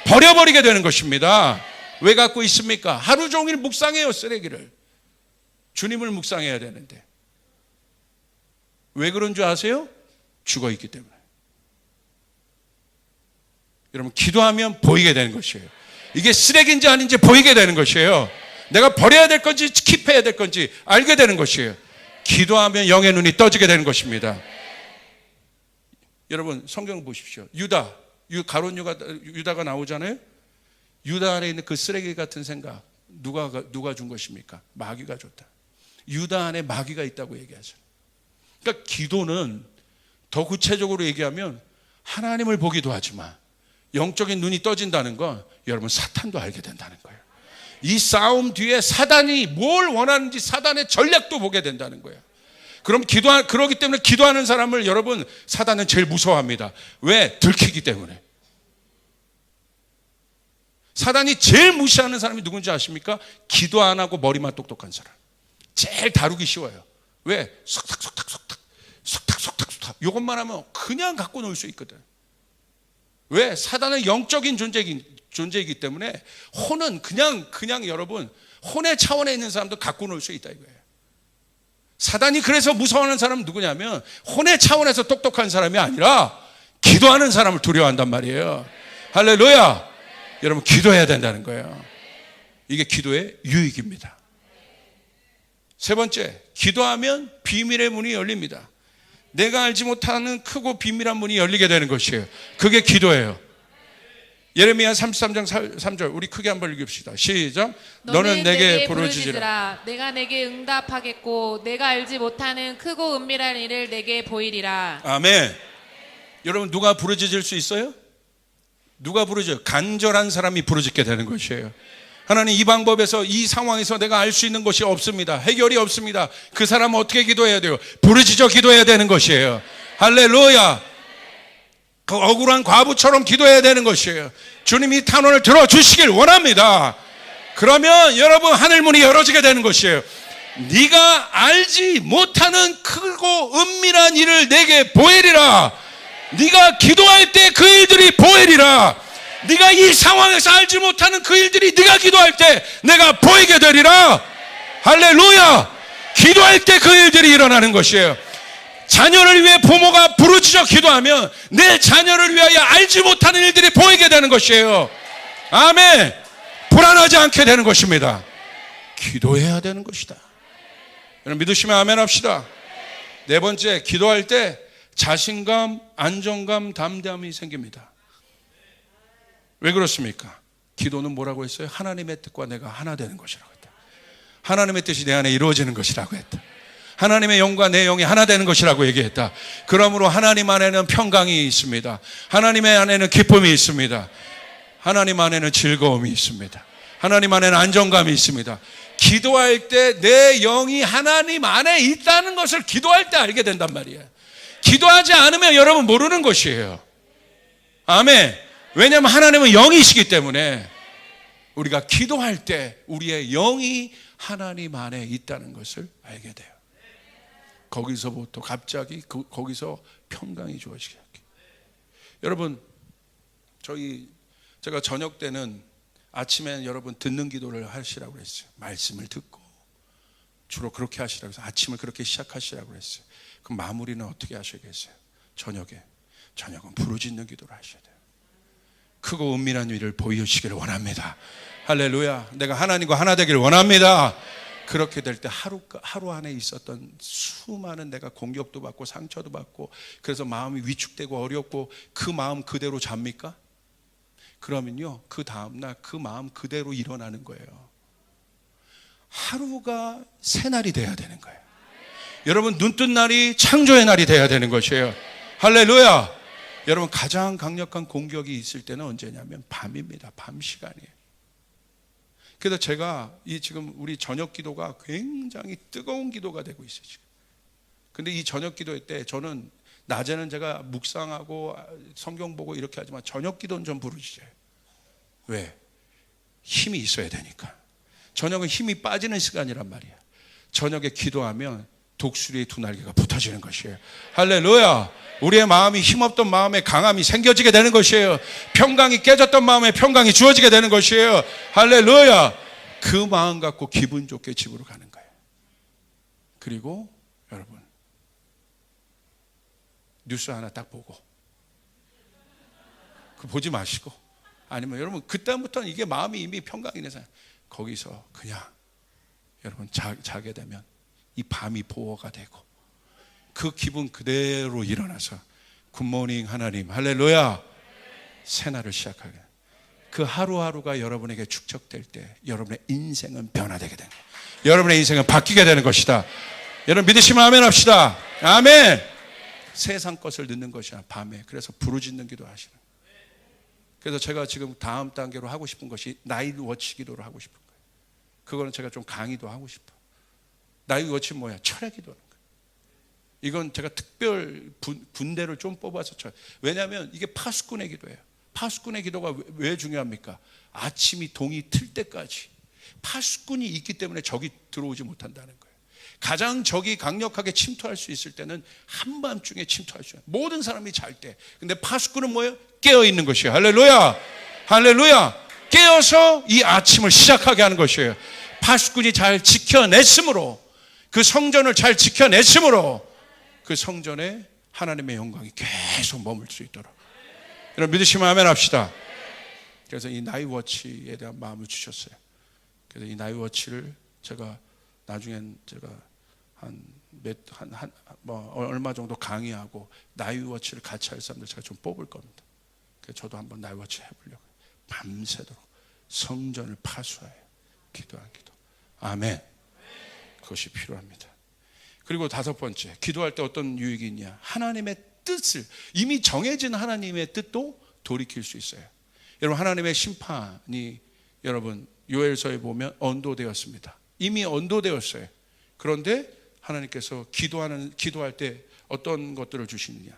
버려버리게 되는 것입니다. 왜 갖고 있습니까? 하루 종일 묵상해요, 쓰레기를. 주님을 묵상해야 되는데. 왜 그런 줄 아세요? 죽어있기 때문에. 여러분, 기도하면 보이게 되는 것이에요. 이게 쓰레기인지 아닌지 보이게 되는 것이에요. 내가 버려야 될 건지 킵해야 될 건지 알게 되는 것이에요. 기도하면 영의 눈이 떠지게 되는 것입니다. 여러분, 성경 보십시오. 가룟 유다가 나오잖아요. 유다 안에 있는 그 쓰레기 같은 생각, 누가 준 것입니까? 마귀가 줬다. 유다 안에 마귀가 있다고 얘기하죠. 그러니까 기도는 더 구체적으로 얘기하면 하나님을 보기도 하지만 영적인 눈이 떠진다는 건 여러분 사탄도 알게 된다는 거예요. 이 싸움 뒤에 사단이 뭘 원하는지 사단의 전략도 보게 된다는 거예요. 그럼 그러기 때문에 기도하는 사람을 여러분 사단은 제일 무서워합니다. 왜? 들키기 때문에. 사단이 제일 무시하는 사람이 누군지 아십니까? 기도 안 하고 머리만 똑똑한 사람. 제일 다루기 쉬워요. 왜? 속닥 이것만 하면 그냥 갖고 놀 수 있거든. 왜? 사단은 영적인 존재이기 때문에 혼은 그냥 여러분 혼의 차원에 있는 사람도 갖고 놀 수 있다 이거예요. 사단이 그래서 무서워하는 사람은 누구냐면 혼의 차원에서 똑똑한 사람이 아니라 기도하는 사람을 두려워한단 말이에요. 할렐루야. 여러분 기도해야 된다는 거예요. 이게 기도의 유익입니다. 세 번째, 기도하면 비밀의 문이 열립니다. 내가 알지 못하는 크고 비밀한 문이 열리게 되는 것이에요. 그게 기도예요. 예레미야 33장 3절 우리 크게 한번 읽읍시다. 시작. 너는 내게 부르짖으라. 내가 내게 응답하겠고 내가 알지 못하는 크고 은밀한 일을 내게 보이리라. 아멘. 여러분 누가 부르짖을 수 있어요? 누가 부르짖어요? 간절한 사람이 부르짖게 되는 것이에요. 하나님 이 방법에서 이 상황에서 내가 알 수 있는 것이 없습니다. 해결이 없습니다. 그 사람은 어떻게 기도해야 돼요? 부르짖어 기도해야 되는 것이에요. 할렐루야. 그 억울한 과부처럼 기도해야 되는 것이에요. 주님이 탄원을 들어주시길 원합니다. 그러면 여러분 하늘 문이 열어지게 되는 것이에요. 네가 알지 못하는 크고 은밀한 일을 내게 보이리라. 네가 기도할 때 그 일들이 보이리라. 네가 이 상황에서 알지 못하는 그 일들이 네가 기도할 때 내가 보이게 되리라. 할렐루야. 기도할 때 그 일들이 일어나는 것이에요. 자녀를 위해 부모가 부르짖어 기도하면 내 자녀를 위하여 알지 못하는 일들이 보이게 되는 것이에요. 아멘. 불안하지 않게 되는 것입니다. 기도해야 되는 것이다. 여러분 믿으시면 아멘 합시다. 네 번째, 기도할 때 자신감, 안정감, 담대함이 생깁니다. 왜 그렇습니까? 기도는 뭐라고 했어요? 하나님의 뜻과 내가 하나 되는 것이라고 했다. 하나님의 뜻이 내 안에 이루어지는 것이라고 했다. 하나님의 영과 내 영이 하나 되는 것이라고 얘기했다. 그러므로 하나님 안에는 평강이 있습니다. 하나님의 안에는 기쁨이 있습니다. 하나님 안에는 즐거움이 있습니다. 하나님 안에는 안정감이 있습니다. 기도할 때 내 영이 하나님 안에 있다는 것을 기도할 때 알게 된단 말이에요. 기도하지 않으면 여러분 모르는 것이에요. 아멘. 왜냐하면 하나님은 영이시기 때문에 우리가 기도할 때 우리의 영이 하나님 안에 있다는 것을 알게 돼요. 거기서부터 갑자기 거기서 평강이 주어지게 할게요. 여러분, 제가 저녁 때는 아침에 여러분 듣는 기도를 하시라고 그랬어요. 말씀을 듣고 주로 그렇게 하시라고 해서 아침을 그렇게 시작하시라고 그랬어요. 그럼 마무리는 어떻게 하셔야겠어요? 저녁은 부르짖는 기도를 하셔야 돼요. 크고 은밀한 일을 보여주시기를 원합니다. 할렐루야. 내가 하나님과 하나 되기를 원합니다. 그렇게 될 때 하루 안에 있었던 수많은 내가 공격도 받고 상처도 받고 그래서 마음이 위축되고 어렵고 그 마음 그대로 잡니까? 그러면요, 그 다음날 그 마음 그대로 일어나는 거예요. 하루가 새 날이 돼야 되는 거예요. 여러분, 눈뜬 날이 창조의 날이 돼야 되는 것이에요. 할렐루야. 여러분, 가장 강력한 공격이 있을 때는 언제냐면 밤입니다. 밤 시간이에요. 그래서 제가 지금 우리 저녁 기도가 굉장히 뜨거운 기도가 되고 있어요, 지금. 근데 이 저녁 기도 때 저는 낮에는 제가 묵상하고 성경 보고 이렇게 하지만 저녁 기도는 좀 부르짖어요. 왜? 힘이 있어야 되니까. 저녁은 힘이 빠지는 시간이란 말이야. 저녁에 기도하면 독수리의 두 날개가 붙어지는 것이에요. 할렐루야. 우리의 마음이 힘없던 마음에 강함이 생겨지게 되는 것이에요. 평강이 깨졌던 마음에 평강이 주어지게 되는 것이에요. 할렐루야. 그 마음 갖고 기분 좋게 집으로 가는 거예요. 그리고 여러분, 뉴스 하나 딱 보고 그 보지 마시고, 아니면 여러분 그때부터는 이게 마음이 이미 평강이 돼서 거기서 그냥 여러분 자게 되면 이 밤이 보호가 되고 그 기분 그대로 일어나서 굿모닝 하나님, 할렐루야, 새날을 시작하게. 그 하루하루가 여러분에게 축적될 때 여러분의 인생은 변화되게 되는 거예요. 여러분의 인생은 바뀌게 되는 것이다. 여러분 믿으시면 아멘 합시다. 아멘. 세상 것을 넣는 것이야, 밤에. 그래서 부르짖는 기도 하시는 거예요. 그래서 제가 지금 다음 단계로 하고 싶은 것이 나이트 워치 기도를 하고 싶은 거예요. 그거는 제가 좀 강의도 하고 싶어요. 나이트 워치는 뭐야? 철야 기도하는 거예요. 이건 제가 특별 분대를 좀 뽑아서 쳐요. 왜냐하면 이게 파수꾼의 기도예요. 파수꾼의 기도가 왜 중요합니까? 아침이 동이 틀 때까지 파수꾼이 있기 때문에 적이 들어오지 못한다는 거예요. 가장 적이 강력하게 침투할 수 있을 때는 한밤중에 침투할 수 있어요. 모든 사람이 잘 때. 근데 파수꾼은 뭐예요? 깨어있는 것이에요. 할렐루야. 할렐루야. 깨어서 이 아침을 시작하게 하는 것이에요. 파수꾼이 잘 지켜냈으므로, 그 성전을 잘 지켜냈으므로 그 성전에 하나님의 영광이 계속 머물 수 있도록. 여러분 믿으시면 아멘 합시다. 그래서 이 나이워치에 대한 마음을 주셨어요. 그래서 이 나이워치를 제가 나중엔 제가 얼마 정도 강의하고 나이워치를 같이 할 사람들 제가 좀 뽑을 겁니다. 그래서 저도 한번 나이워치 해보려고. 밤새도록 성전을 파수하여 기도한 기도. 아멘. 그것이 필요합니다. 그리고 다섯 번째, 기도할 때 어떤 유익이 있냐? 하나님의 뜻을, 이미 정해진 하나님의 뜻도 돌이킬 수 있어요. 여러분, 하나님의 심판이 여러분 요엘서에 보면 언도되었습니다. 이미 언도되었어요. 그런데 하나님께서 기도할 때 어떤 것들을 주시느냐?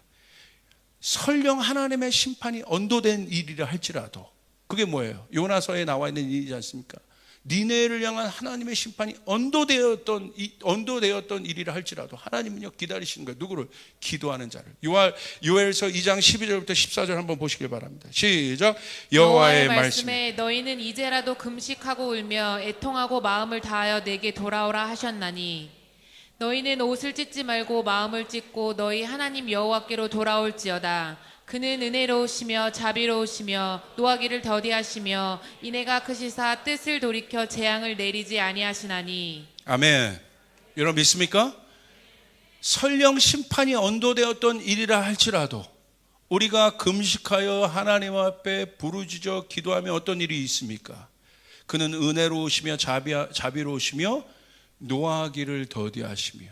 설령 하나님의 심판이 언도된 일이라 할지라도, 그게 뭐예요? 요나서에 나와 있는 일이지 않습니까? 니네를 향한 하나님의 심판이 언도되었던 일이라 할지라도 하나님은요 기다리시는 거예요. 누구를? 기도하는 자를. 요엘서 2장 12절부터 14절 한번 보시길 바랍니다. 시작. 여호와의 말씀에 너희는 이제라도 금식하고 울며 애통하고 마음을 다하여 내게 돌아오라 하셨나니 너희는 옷을 찢지 말고 마음을 찢고 너희 하나님 여호와께로 돌아올지어다. 그는 은혜로우시며 자비로우시며 노하기를 더디하시며 인애가 크시사 뜻을 돌이켜 재앙을 내리지 아니하시나니. 아멘. 여러분 믿습니까? 설령 심판이 언도되었던 일이라 할지라도 우리가 금식하여 하나님 앞에 부르짖어 기도하면 어떤 일이 있습니까? 그는 은혜로우시며 자비로우시며 노하기를 더디하시며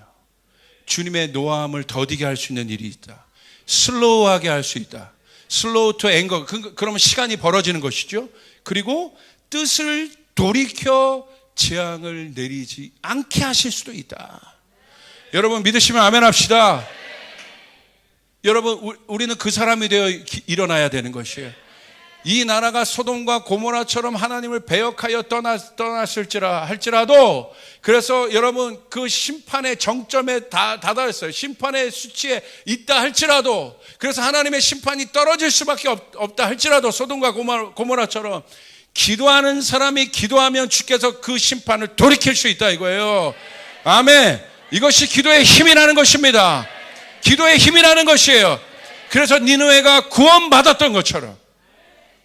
주님의 노함을 더디게 할 수 있는 일이 있다. 슬로우하게 할 수 있다. 슬로우 투 앵거. 그러면 시간이 벌어지는 것이죠. 그리고 뜻을 돌이켜 재앙을 내리지 않게 하실 수도 있다. 여러분 믿으시면 아멘 합시다. 여러분 우리는 그 사람이 되어 일어나야 되는 것이에요. 이 나라가 소돔과 고모라처럼 하나님을 배역하여 떠났을지라 할지라도, 그래서 여러분 그 심판의 정점에 다다랐어요. 심판의 수치에 있다 할지라도, 그래서 하나님의 심판이 떨어질 수밖에 없다 할지라도 소돔과 고모라처럼 기도하는 사람이 기도하면 주께서 그 심판을 돌이킬 수 있다 이거예요. 아멘. 이것이 기도의 힘이라는 것입니다. 기도의 힘이라는 것이에요. 그래서 니느웨가 구원받았던 것처럼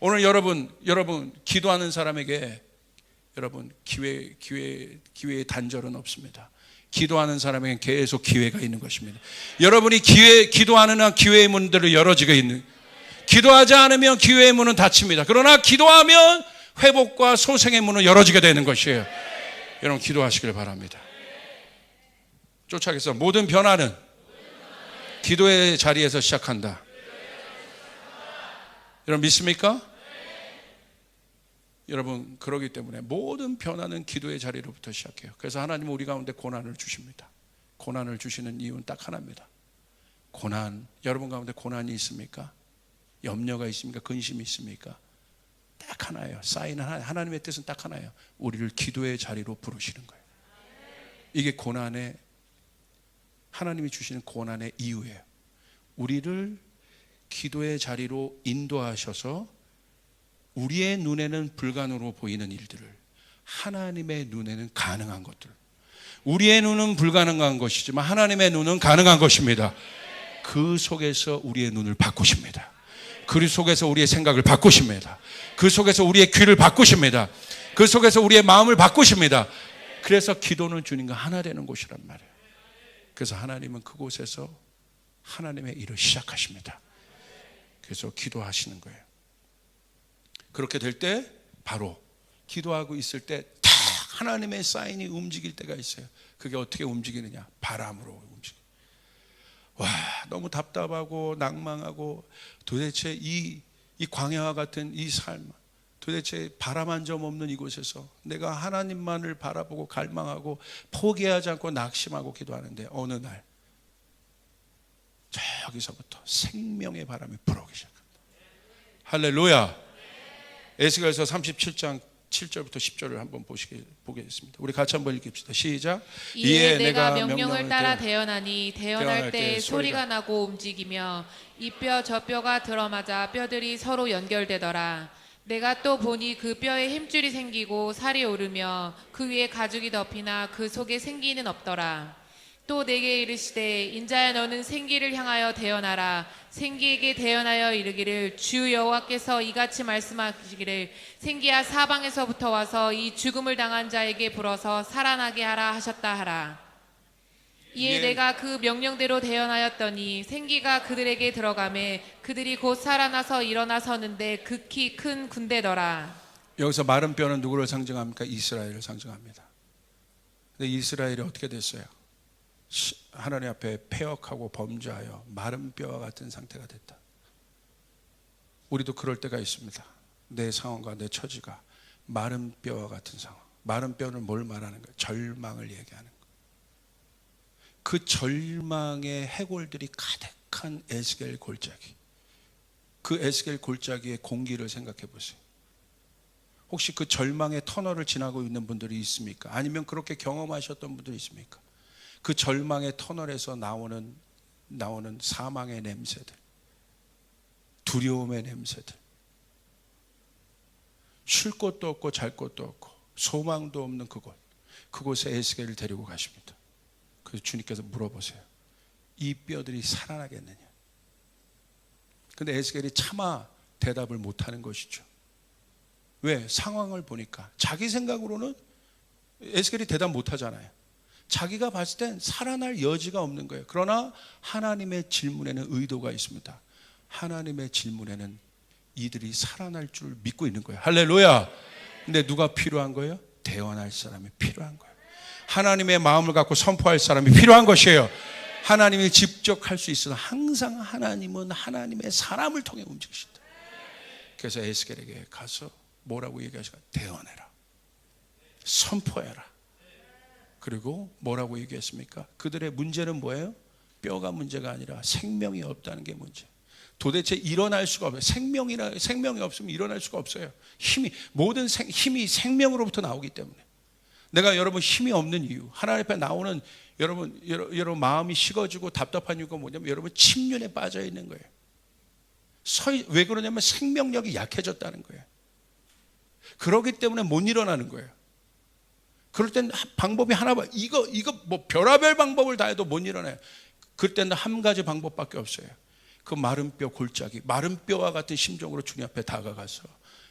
오늘 여러분 기도하는 사람에게 여러분 기회의 단절은 없습니다. 기도하는 사람에게 계속 기회가 있는 것입니다. 여러분이 기도하는 한 기회의 문들을 열어지게 있는, 기도하지 않으면 기회의 문은 닫힙니다. 그러나 기도하면 회복과 소생의 문은 열어지게 되는 것이에요. 여러분 기도하시길 바랍니다. 쫓아가서 모든 변화는 기도의 자리에서 시작한다. 여러분 믿습니까? 여러분 그러기 때문에 모든 변화는 기도의 자리로부터 시작해요. 그래서 하나님은 우리 가운데 고난을 주십니다. 고난을 주시는 이유는 딱 하나입니다. 고난. 여러분 가운데 고난이 있습니까? 염려가 있습니까? 근심이 있습니까? 딱 하나예요. 쌓이는 하나님의 뜻은 딱 하나예요. 우리를 기도의 자리로 부르시는 거예요. 이게 고난의, 하나님이 주시는 고난의 이유예요. 우리를 기도의 자리로 인도하셔서 우리의 눈에는 불가능으로 보이는 일들을 하나님의 눈에는 가능한 것들, 우리의 눈은 불가능한 것이지만 하나님의 눈은 가능한 것입니다. 그 속에서 우리의 눈을 바꾸십니다. 그 속에서 우리의 생각을 바꾸십니다. 그 속에서 우리의 귀를 바꾸십니다. 그 속에서 우리의 마음을 바꾸십니다. 그래서 기도는 주님과 하나 되는 곳이란 말이에요. 그래서 하나님은 그곳에서 하나님의 일을 시작하십니다. 그래서 기도하시는 거예요. 그렇게 될 때 바로 기도하고 있을 때 딱 하나님의 사인이 움직일 때가 있어요. 그게 어떻게 움직이느냐? 바람으로 움직여요. 와, 너무 답답하고 낭망하고 도대체 이 광야와 같은 이 삶, 도대체 바람 한 점 없는 이곳에서 내가 하나님만을 바라보고 갈망하고 포기하지 않고 낙심하고 기도하는데 어느 날 저기서부터 생명의 바람이 불어오기 시작합니다. 할렐루야. 에스겔서 37장 7절부터 10절을 한번 보겠습니다. 우리 같이 한번 읽읍시다. 시작. 이에 내가 명령을 따라 대언하니 대언할 때 소리가 나고 움직이며 이 뼈 저 뼈가 들어맞아 뼈들이 서로 연결되더라. 내가 또 보니 그 뼈에 힘줄이 생기고 살이 오르며 그 위에 가죽이 덮이나 그 속에 생기는 없더라. 또 내게 이르시되 인자야 너는 생기를 향하여 대언하라. 생기에게 대언하여 이르기를 주 여호와께서 이같이 말씀하시기를 생기야 사방에서부터 와서 이 죽음을 당한 자에게 불어서 살아나게 하라 하셨다 하라. 이에 내가 그 명령대로 대언하였더니 생기가 그들에게 들어가매 그들이 곧 살아나서 일어나 서는데 극히 큰 군대더라. 여기서 마른 뼈는 누구를 상징합니까? 이스라엘을 상징합니다. 근데 이스라엘이 어떻게 됐어요? 하나님 앞에 패역하고 범죄하여 마른 뼈와 같은 상태가 됐다. 우리도 그럴 때가 있습니다. 내 상황과 내 처지가 마른 뼈와 같은 상황. 마른 뼈는 뭘 말하는 거예요? 절망을 얘기하는 거예요. 그 절망의 해골들이 가득한 에스겔 골짜기. 그 에스겔 골짜기의 공기를 생각해 보세요. 혹시 그 절망의 터널을 지나고 있는 분들이 있습니까? 아니면 그렇게 경험하셨던 분들이 있습니까? 그 절망의 터널에서 나오는 사망의 냄새들, 두려움의 냄새들, 쉴 곳도 없고 잘 곳도 없고 소망도 없는 그곳에 에스겔을 데리고 가십니다. 그래서 주님께서 물어보세요. 이 뼈들이 살아나겠느냐? 근데 에스겔이 차마 대답을 못하는 것이죠. 왜? 상황을 보니까 자기 생각으로는 에스겔이 대답 못하잖아요. 자기가 봤을 땐 살아날 여지가 없는 거예요. 그러나 하나님의 질문에는 의도가 있습니다. 하나님의 질문에는 이들이 살아날 줄 믿고 있는 거예요. 할렐루야. 근데 누가 필요한 거예요? 대언할 사람이 필요한 거예요. 하나님의 마음을 갖고 선포할 사람이 필요한 것이에요. 하나님이 직접 할 수 있어도 항상 하나님은 하나님의 사람을 통해 움직이신다. 그래서 에스겔에게 가서 뭐라고 얘기하실까? 대언해라, 선포해라. 그리고 뭐라고 얘기했습니까? 그들의 문제는 뭐예요? 뼈가 문제가 아니라 생명이 없다는 게 문제. 도대체 일어날 수가 없어요. 생명이 없으면 일어날 수가 없어요. 모든 힘이 생명으로부터 나오기 때문에. 내가 여러분 힘이 없는 이유, 하나님 앞에 나오는 여러분 마음이 식어지고 답답한 이유가 뭐냐면 여러분 침륜에 빠져 있는 거예요. 왜 그러냐면 생명력이 약해졌다는 거예요. 그러기 때문에 못 일어나는 거예요. 그럴 땐 방법이 하나 봐. 이거 뭐 별의별 방법을 다 해도 못 일어나요. 그럴 때는 한 가지 방법밖에 없어요. 그 마른 뼈 골짜기, 마른 뼈와 같은 심정으로 주님 앞에 다가가서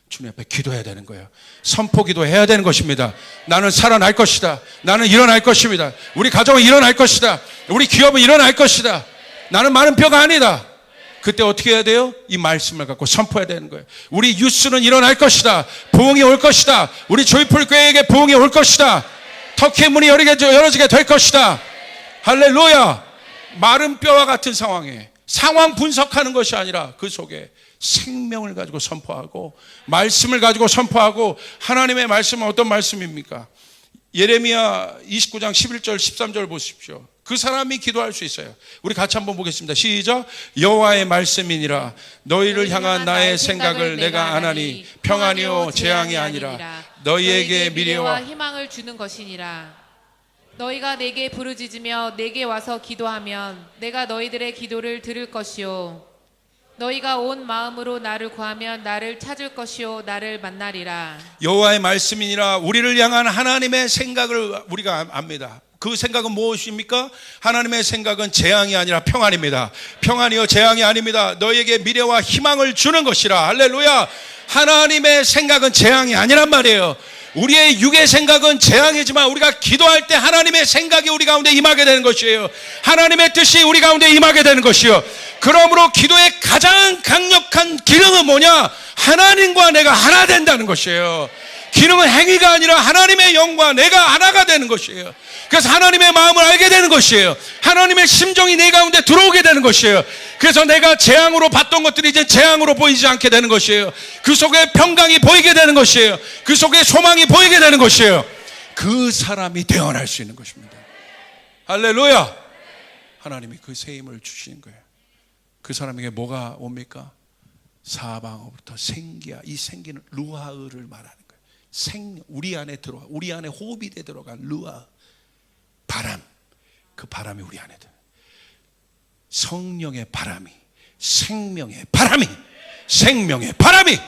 주님 앞에 기도해야 되는 거예요. 선포 기도해야 되는 것입니다. 나는 살아날 것이다. 나는 일어날 것입니다. 우리 가정은 일어날 것이다. 우리 기업은 일어날 것이다. 나는 마른 뼈가 아니다. 그때 어떻게 해야 돼요? 이 말씀을 갖고 선포해야 되는 거예요. 우리 유스는 일어날 것이다. 부흥이 올 것이다. 우리 조이풀 교회에게 부흥이 올 것이다. 터키의 문이 열어지게 될 것이다. 할렐루야. 마른 뼈와 같은 상황에 상황 분석하는 것이 아니라 그 속에 생명을 가지고 선포하고 말씀을 가지고 선포하고. 하나님의 말씀은 어떤 말씀입니까? 예레미야 29장 11절 13절 보십시오. 그 사람이 기도할 수 있어요. 우리 같이 한번 보겠습니다. 시작. 여호와의 말씀이니라. 너희를 향한 나의 생각을 내가 아나니 평안이요 재앙이 아니라 너희에게 미래와 희망을 주는 것이니라. 너희가 내게 부르짖으며 내게 와서 기도하면 내가 너희들의 기도를 들을 것이요 너희가 온 마음으로 나를 구하면 나를 찾을 것이요 나를 만나리라. 여호와의 말씀이니라. 우리를 향한 하나님의 생각을 우리가 압니다. 그 생각은 무엇입니까? 하나님의 생각은 재앙이 아니라 평안입니다. 평안이요 재앙이 아닙니다. 너희에게 미래와 희망을 주는 것이라. 할렐루야. 하나님의 생각은 재앙이 아니란 말이에요. 우리의 육의 생각은 재앙이지만 우리가 기도할 때 하나님의 생각이 우리 가운데 임하게 되는 것이에요. 하나님의 뜻이 우리 가운데 임하게 되는 것이요. 그러므로 기도의 가장 강력한 기능은 뭐냐? 하나님과 내가 하나 된다는 것이에요. 기능은 행위가 아니라 하나님의 영과 내가 하나가 되는 것이에요. 그래서 하나님의 마음을 알게 되는 것이에요. 하나님의 심정이 내 가운데 들어오게 되는 것이에요. 그래서 내가 재앙으로 봤던 것들이 이제 재앙으로 보이지 않게 되는 것이에요. 그 속에 평강이 보이게 되는 것이에요. 그 속에 소망이 보이게 되는 것이에요. 그 사람이 대언할 수 있는 것입니다. 할렐루야. 하나님이 그 새 힘을 주시는 거예요. 그 사람에게 뭐가 옵니까? 사방으로부터 생기야. 이 생기는 루아흐를 말하는 거예요. 우리 안에 들어가, 우리 안에 호흡이 돼 들어간 루아, 바람. 그 바람이 우리 안에 들어. 성령의 바람이, 생명의 바람이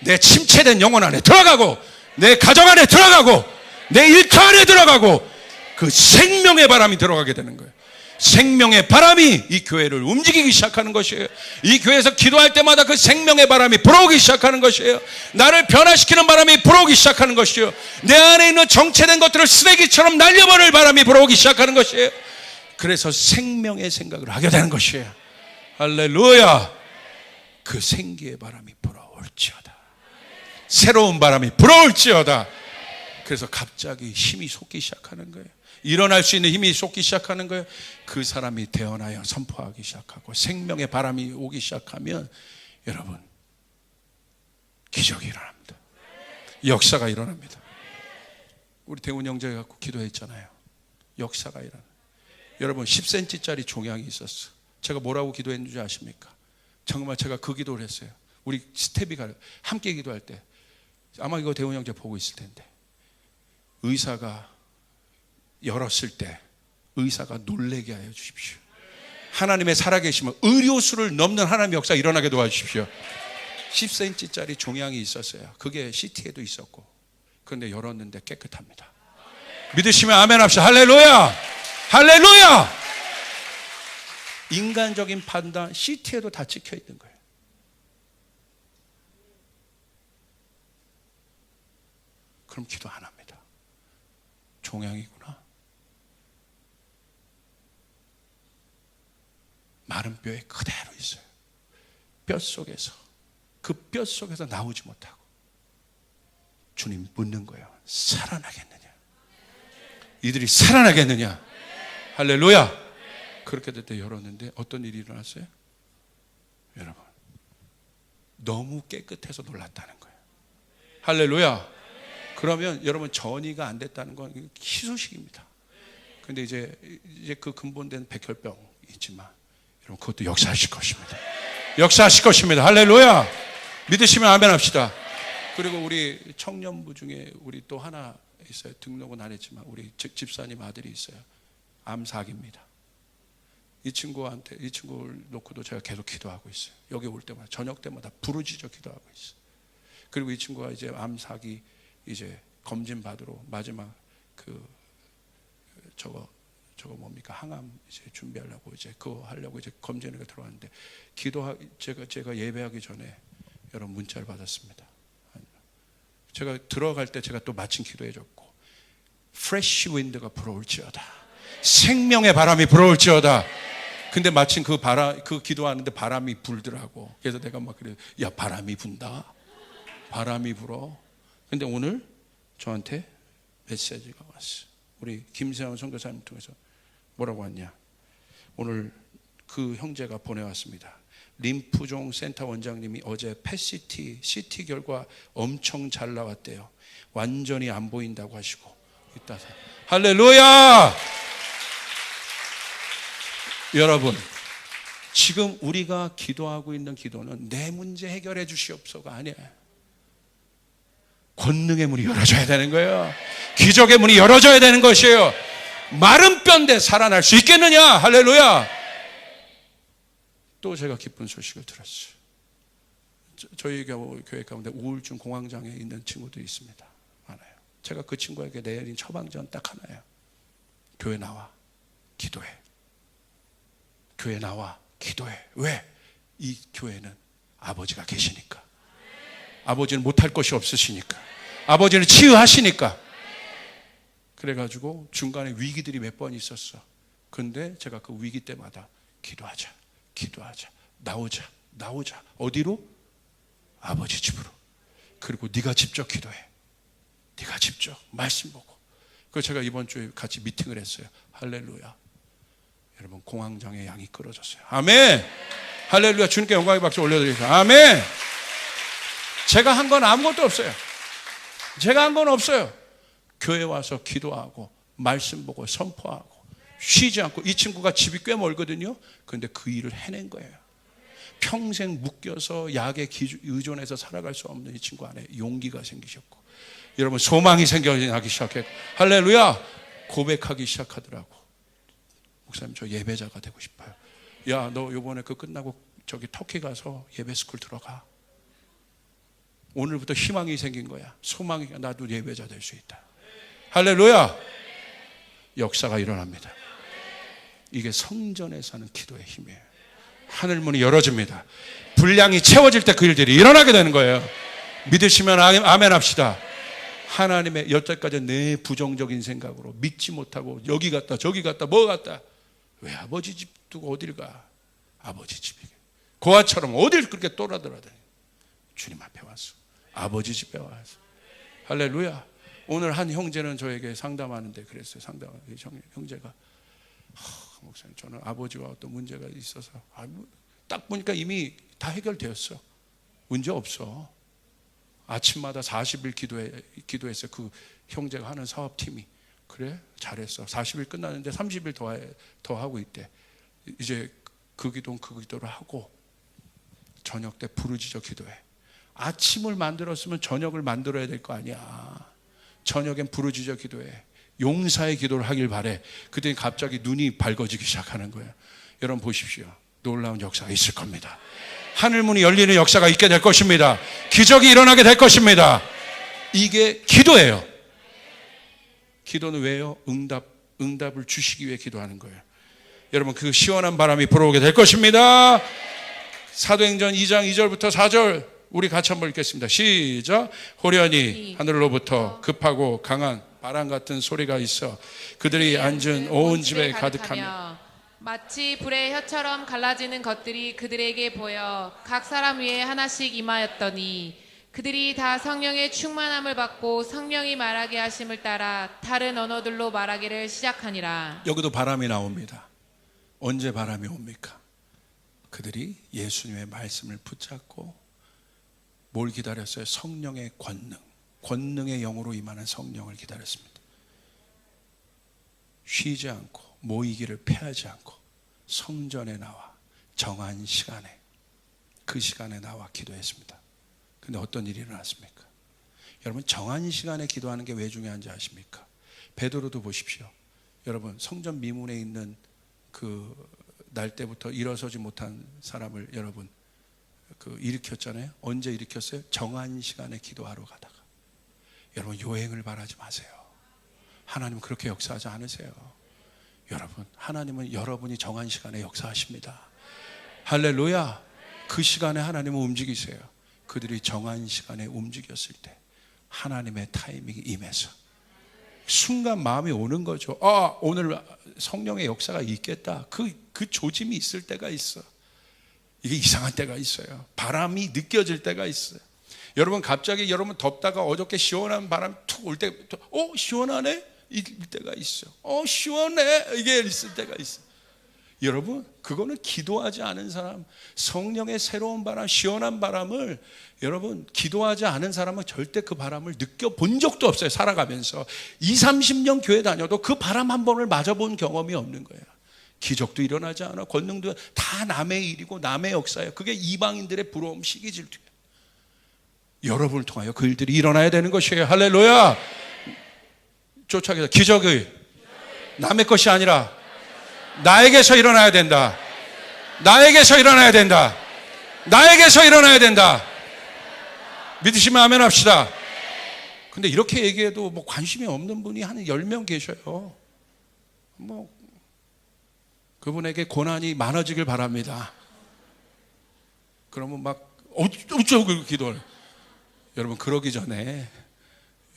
내 침체된 영혼 안에 들어가고, 내 가정 안에 들어가고, 내 일터 안에 들어가고, 그 생명의 바람이 들어가게 되는 거예요. 생명의 바람이 이 교회를 움직이기 시작하는 것이에요. 이 교회에서 기도할 때마다 그 생명의 바람이 불어오기 시작하는 것이에요. 나를 변화시키는 바람이 불어오기 시작하는 것이에요. 내 안에 있는 정체된 것들을 쓰레기처럼 날려버릴 바람이 불어오기 시작하는 것이에요. 그래서 생명의 생각을 하게 되는 것이에요. 할렐루야. 그 생기의 바람이 불어올지어다. 새로운 바람이 불어올지어다. 그래서 갑자기 힘이 솟기 시작하는 거예요. 일어날 수 있는 힘이 솟기 시작하는 거예요. 그 사람이 태어나여 선포하기 시작하고 생명의 바람이 오기 시작하면 여러분 기적이 일어납니다. 역사가 일어납니다. 우리 대훈 형제가 갖고 기도했잖아요. 역사가 일어나. 여러분 10cm짜리 종양이 있었어. 제가 뭐라고 기도했는지 아십니까? 정말 제가 그 기도를 했어요. 우리 스텝이 함께 기도할 때 아마 이거 대훈 형제 보고 있을 텐데, 의사가 열었을 때 의사가 놀래게 하여 주십시오. 하나님의 살아계심은 의료수를 넘는 하나님의 역사 일어나게 도와주십시오. 10cm짜리 종양이 있었어요. 그게 CT에도 있었고, 그런데 열었는데 깨끗합니다. 믿으시면 아멘 합시다. 할렐루야! 할렐루야! 인간적인 판단, CT에도 다 찍혀 있는 거예요. 그럼 기도 안 합니다. 종양이구나. 마른 뼈에 그대로 있어요. 뼛속에서, 그 뼛속에서 나오지 못하고 주님 묻는 거예요. 살아나겠느냐? 이들이 살아나겠느냐? 할렐루야! 그렇게 될 때 열었는데 어떤 일이 일어났어요? 여러분, 너무 깨끗해서 놀랐다는 거예요. 할렐루야! 그러면 여러분, 전이가 안 됐다는 건 희소식입니다. 근데 이제 그 근본된 백혈병 있지만 여러분, 그것도 역사하실 것입니다. 역사하실 것입니다. 할렐루야! 믿으시면 아멘 합시다. 그리고 우리 청년부 중에 우리 또 하나 있어요. 등록은 안 했지만 우리 집사님 아들이 있어요. 암사기입니다. 이 친구를 놓고도 제가 계속 기도하고 있어요. 여기 올 때마다, 저녁 때마다 부르짖어 기도하고 있어요. 그리고 이 친구가 이제 암사기 이제 검진 받으러 마지막 저거 뭡니까? 항암 이제 준비하려고 이제 그거 하려고 이제 검진에 들어왔는데, 제가 예배하기 전에 여러분 문자를 받았습니다. 제가 들어갈 때 제가 또 마침 기도해줬고, 프레쉬 윈드가 불어올지어다. 생명의 바람이 불어올지어다. 근데 마침 그 기도하는데 바람이 불더라고. 그래서 내가 막 그래, 야, 바람이 분다. 바람이 불어. 근데 오늘 저한테 메시지가 왔어요. 우리 김세원 선교사님 통해서 뭐라고 왔냐? 오늘 그 형제가 보내왔습니다. 림프종 센터 원장님이 어제 CT 결과 엄청 잘 나왔대요. 완전히 안 보인다고 하시고 있다. 할렐루야! 여러분, 지금 우리가 기도하고 있는 기도는 내 문제 해결해 주시옵소서가 아니에요. 권능의 문이 열어져야 되는 거예요. 기적의 문이 열어져야 되는 것이에요. 마른 뼈인데 살아날 수 있겠느냐? 할렐루야! 또 제가 기쁜 소식을 들었어요. 저희 교회 가운데 우울증 공황장애 있는 친구들이 있습니다. 많아요. 제가 그 친구에게 내린 처방전 딱 하나예요. 교회 나와 기도해. 교회 나와 기도해. 왜? 이 교회는 아버지가 계시니까. 아버지는 못할 것이 없으시니까. 아버지는 치유하시니까. 그래가지고 중간에 위기들이 몇 번 있었어. 근데 제가 그 위기 때마다 기도하자. 나오자. 어디로? 아버지 집으로. 그리고 네가 직접 기도해. 네가 직접 말씀 보고. 그래서 제가 이번 주에 같이 미팅을 했어요. 할렐루야. 여러분, 공황장애 양이 끌어졌어요. 아멘. 할렐루야. 주님께 영광의 박수 올려드립니다. 아멘. 제가 한 건 아무것도 없어요. 제가 한 건 없어요. 교회 와서 기도하고 말씀 보고 선포하고 쉬지 않고. 이 친구가 집이 꽤 멀거든요. 그런데 그 일을 해낸 거예요. 평생 묶여서 약에 의존해서 살아갈 수 없는 이 친구 안에 용기가 생기셨고, 여러분, 소망이 생겨나기 시작했고, 할렐루야, 고백하기 시작하더라고. 목사님, 저 예배자가 되고 싶어요. 야, 너 이번에 그 끝나고 저기 터키 가서 예배 스쿨 들어가. 오늘부터 희망이 생긴 거야. 소망이, 나도 예배자 될 수 있다. 할렐루야. 역사가 일어납니다. 이게 성전에서 하는 기도의 힘이에요. 하늘문이 열어집니다. 분량이 채워질 때 그 일들이 일어나게 되는 거예요. 믿으시면 아멘 합시다. 하나님의 여태까지 내 부정적인 생각으로 믿지 못하고 여기 갔다 저기 갔다 뭐 갔다. 왜 아버지 집 두고 어딜 가? 아버지 집에 고아처럼 어딜 그렇게 떠나더라더니 주님 앞에 왔어. 아버지 집에 와서. 할렐루야. 오늘 한 형제는 저에게 상담하는데 그랬어요. 형제가, 목사님, 저는 아버지와 어떤 문제가 있어서, 딱 보니까 이미 다 해결되었어. 문제 없어. 아침마다 40일 기도했어요. 그 형제가 하는 사업팀이. 그래? 잘했어. 40일 끝났는데 30일 더 하고 있대. 이제 그 기도를 하고 저녁 때 부르짖어 기도해. 아침을 만들었으면 저녁을 만들어야 될 거 아니야. 저녁엔 부르짖어 기도해. 용사의 기도를 하길 바래. 그때 갑자기 눈이 밝아지기 시작하는 거예요. 여러분 보십시오. 놀라운 역사가 있을 겁니다. 하늘문이 열리는 역사가 있게 될 것입니다. 기적이 일어나게 될 것입니다. 이게 기도예요. 기도는 왜요? 응답을 주시기 위해 기도하는 거예요. 여러분 그 시원한 바람이 불어오게 될 것입니다. 사도행전 2장 2절부터 4절 우리 같이 한번 읽겠습니다. 시작. 호련히 하늘로부터 급하고 강한 바람 같은 소리가 있어 그들이 앉은 온 집에 가득하며 마치 불의 혀처럼 갈라지는 것들이 그들에게 보여 각 사람 위에 하나씩 임하였더니 그들이 다 성령의 충만함을 받고 성령이 말하게 하심을 따라 다른 언어들로 말하기를 시작하니라. 여기도 바람이 나옵니다. 언제 바람이 옵니까? 그들이 예수님의 말씀을 붙잡고 뭘 기다렸어요? 성령의 권능의 영으로 임하는 성령을 기다렸습니다. 쉬지 않고 모이기를 패하지 않고 성전에 나와 정한 시간에 그 시간에 나와 기도했습니다. 근데 어떤 일이 일어났습니까? 여러분 정한 시간에 기도하는 게 왜 중요한지 아십니까? 베드로도 보십시오. 여러분 성전 미문에 있는 그 날 때부터 일어서지 못한 사람을 여러분 그 일으켰잖아요. 언제 일으켰어요? 정한 시간에 기도하러 가다가. 여러분 요행을 바라지 마세요. 하나님 그렇게 역사하지 않으세요. 여러분 하나님은 여러분이 정한 시간에 역사하십니다. 할렐루야. 그 시간에 하나님은 움직이세요. 그들이 정한 시간에 움직였을 때 하나님의 타이밍이 임해서 순간 마음이 오는 거죠. 아, 오늘 성령의 역사가 있겠다. 그 조짐이 있을 때가 있어. 이게 이상한 때가 있어요. 바람이 느껴질 때가 있어요. 여러분 갑자기 여러분 덥다가 어저께 시원한 바람 툭 올 때 시원하네? 일 때가 있어. 시원해? 이게 있을 때가 있어. 여러분 그거는 기도하지 않은 사람, 성령의 새로운 바람, 시원한 바람을 여러분 기도하지 않은 사람은 절대 그 바람을 느껴본 적도 없어요. 살아가면서 20-30년 교회 다녀도 그 바람 한 번을 맞아본 경험이 없는 거예요. 기적도 일어나지 않아. 권능도 다 남의 일이고 남의 역사예요. 그게 이방인들의 부러움, 시기, 질투예요. 여러분을 통하여 그 일들이 일어나야 되는 것이에요. 할렐루야. 쫓아가서 기적이 남의 것이 아니라 나에게서 일어나야 된다. 나에게서 일어나야 된다. 나에게서 일어나야 된다. 믿으시면 아멘 합시다. 근데 이렇게 얘기해도 뭐 관심이 없는 분이 한 10명 계셔요. 뭐 그분에게 고난이 많아지길 바랍니다. 그러면 막 어쩌고 기도를. 여러분 그러기 전에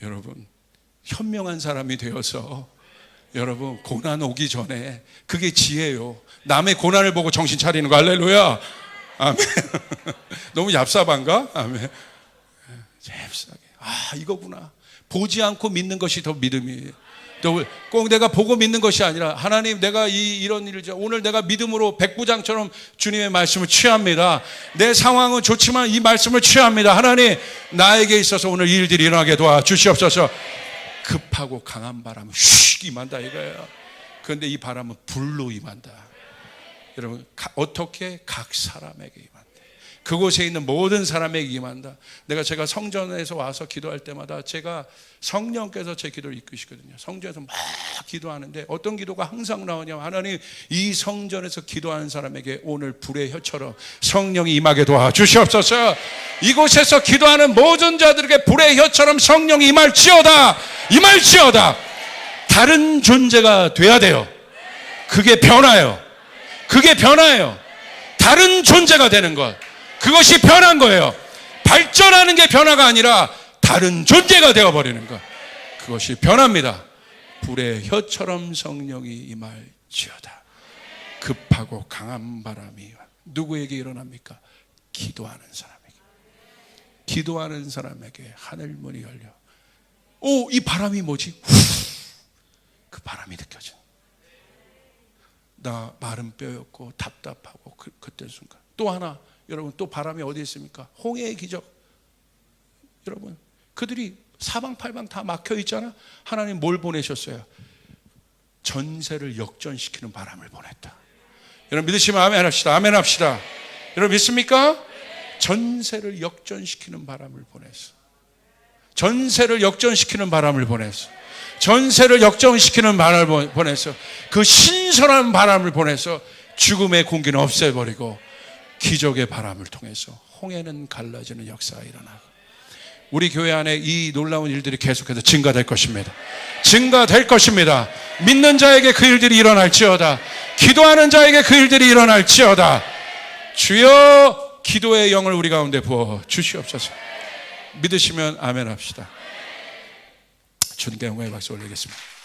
여러분 현명한 사람이 되어서 여러분 고난 오기 전에 그게 지혜요. 남의 고난을 보고 정신 차리는 거. 할렐루야. 아멘. 너무 얍삽한가? 아멘. 잽싸게. 아 이거구나. 보지 않고 믿는 것이 더 믿음이에요. 또 꼭 내가 보고 믿는 것이 아니라 하나님 내가 이런 일을 오늘 내가 믿음으로 백부장처럼 주님의 말씀을 취합니다. 내 상황은 좋지만 이 말씀을 취합니다. 하나님 나에게 있어서 오늘 이 일들이 일어나게 도와주시옵소서. 급하고 강한 바람은 휙 임한다 이거예요. 그런데 이 바람은 불로 임한다. 여러분 어떻게? 각 사람에게 임한다. 그곳에 있는 모든 사람에게 임한다. 제가 성전에서 와서 기도할 때마다 제가 성령께서 제 기도를 이끄시거든요. 성전에서 막 기도하는데 어떤 기도가 항상 나오냐면 하나님 이 성전에서 기도하는 사람에게 오늘 불의 혀처럼 성령이 임하게 도와주시옵소서. 이곳에서 기도하는 모든 자들에게 불의 혀처럼 성령이 임할지어다. 다른 존재가 돼야 돼요. 그게 변화예요. 다른 존재가 되는 것. 그것이 변한 거예요. 발전하는 게 변화가 아니라 다른 존재가 되어버리는 것. 그것이 변합니다. 불의 혀처럼 성령이 임할지어다. 급하고 강한 바람이 누구에게 일어납니까? 기도하는 사람에게 하늘문이 열려. 이 바람이 뭐지? 그 바람이 느껴져. 나 마른 뼈였고 답답하고 그때 순간. 또 하나 여러분 또 바람이 어디 있습니까? 홍해의 기적. 여러분 그들이 사방팔방 다 막혀 있잖아. 하나님 뭘 보내셨어요? 전세를 역전시키는 바람을 보냈다. 여러분 믿으시면 아멘 합시다. 여러분 믿습니까? 전세를 역전시키는 바람을 보내서, 전세를 역전시키는 바람을 보내서, 전세를 역전시키는 바람을 보내서, 그 신선한 바람을 보내서 죽음의 공기는 없애버리고 기적의 바람을 통해서 홍해는 갈라지는 역사가 일어나고, 우리 교회 안에 이 놀라운 일들이 계속해서 증가될 것입니다. 증가될 것입니다. 믿는 자에게 그 일들이 일어날지어다. 기도하는 자에게 그 일들이 일어날지어다. 주여, 기도의 영을 우리 가운데 부어 주시옵소서. 믿으시면 아멘 합시다. 주님께 영광의 박수 올리겠습니다.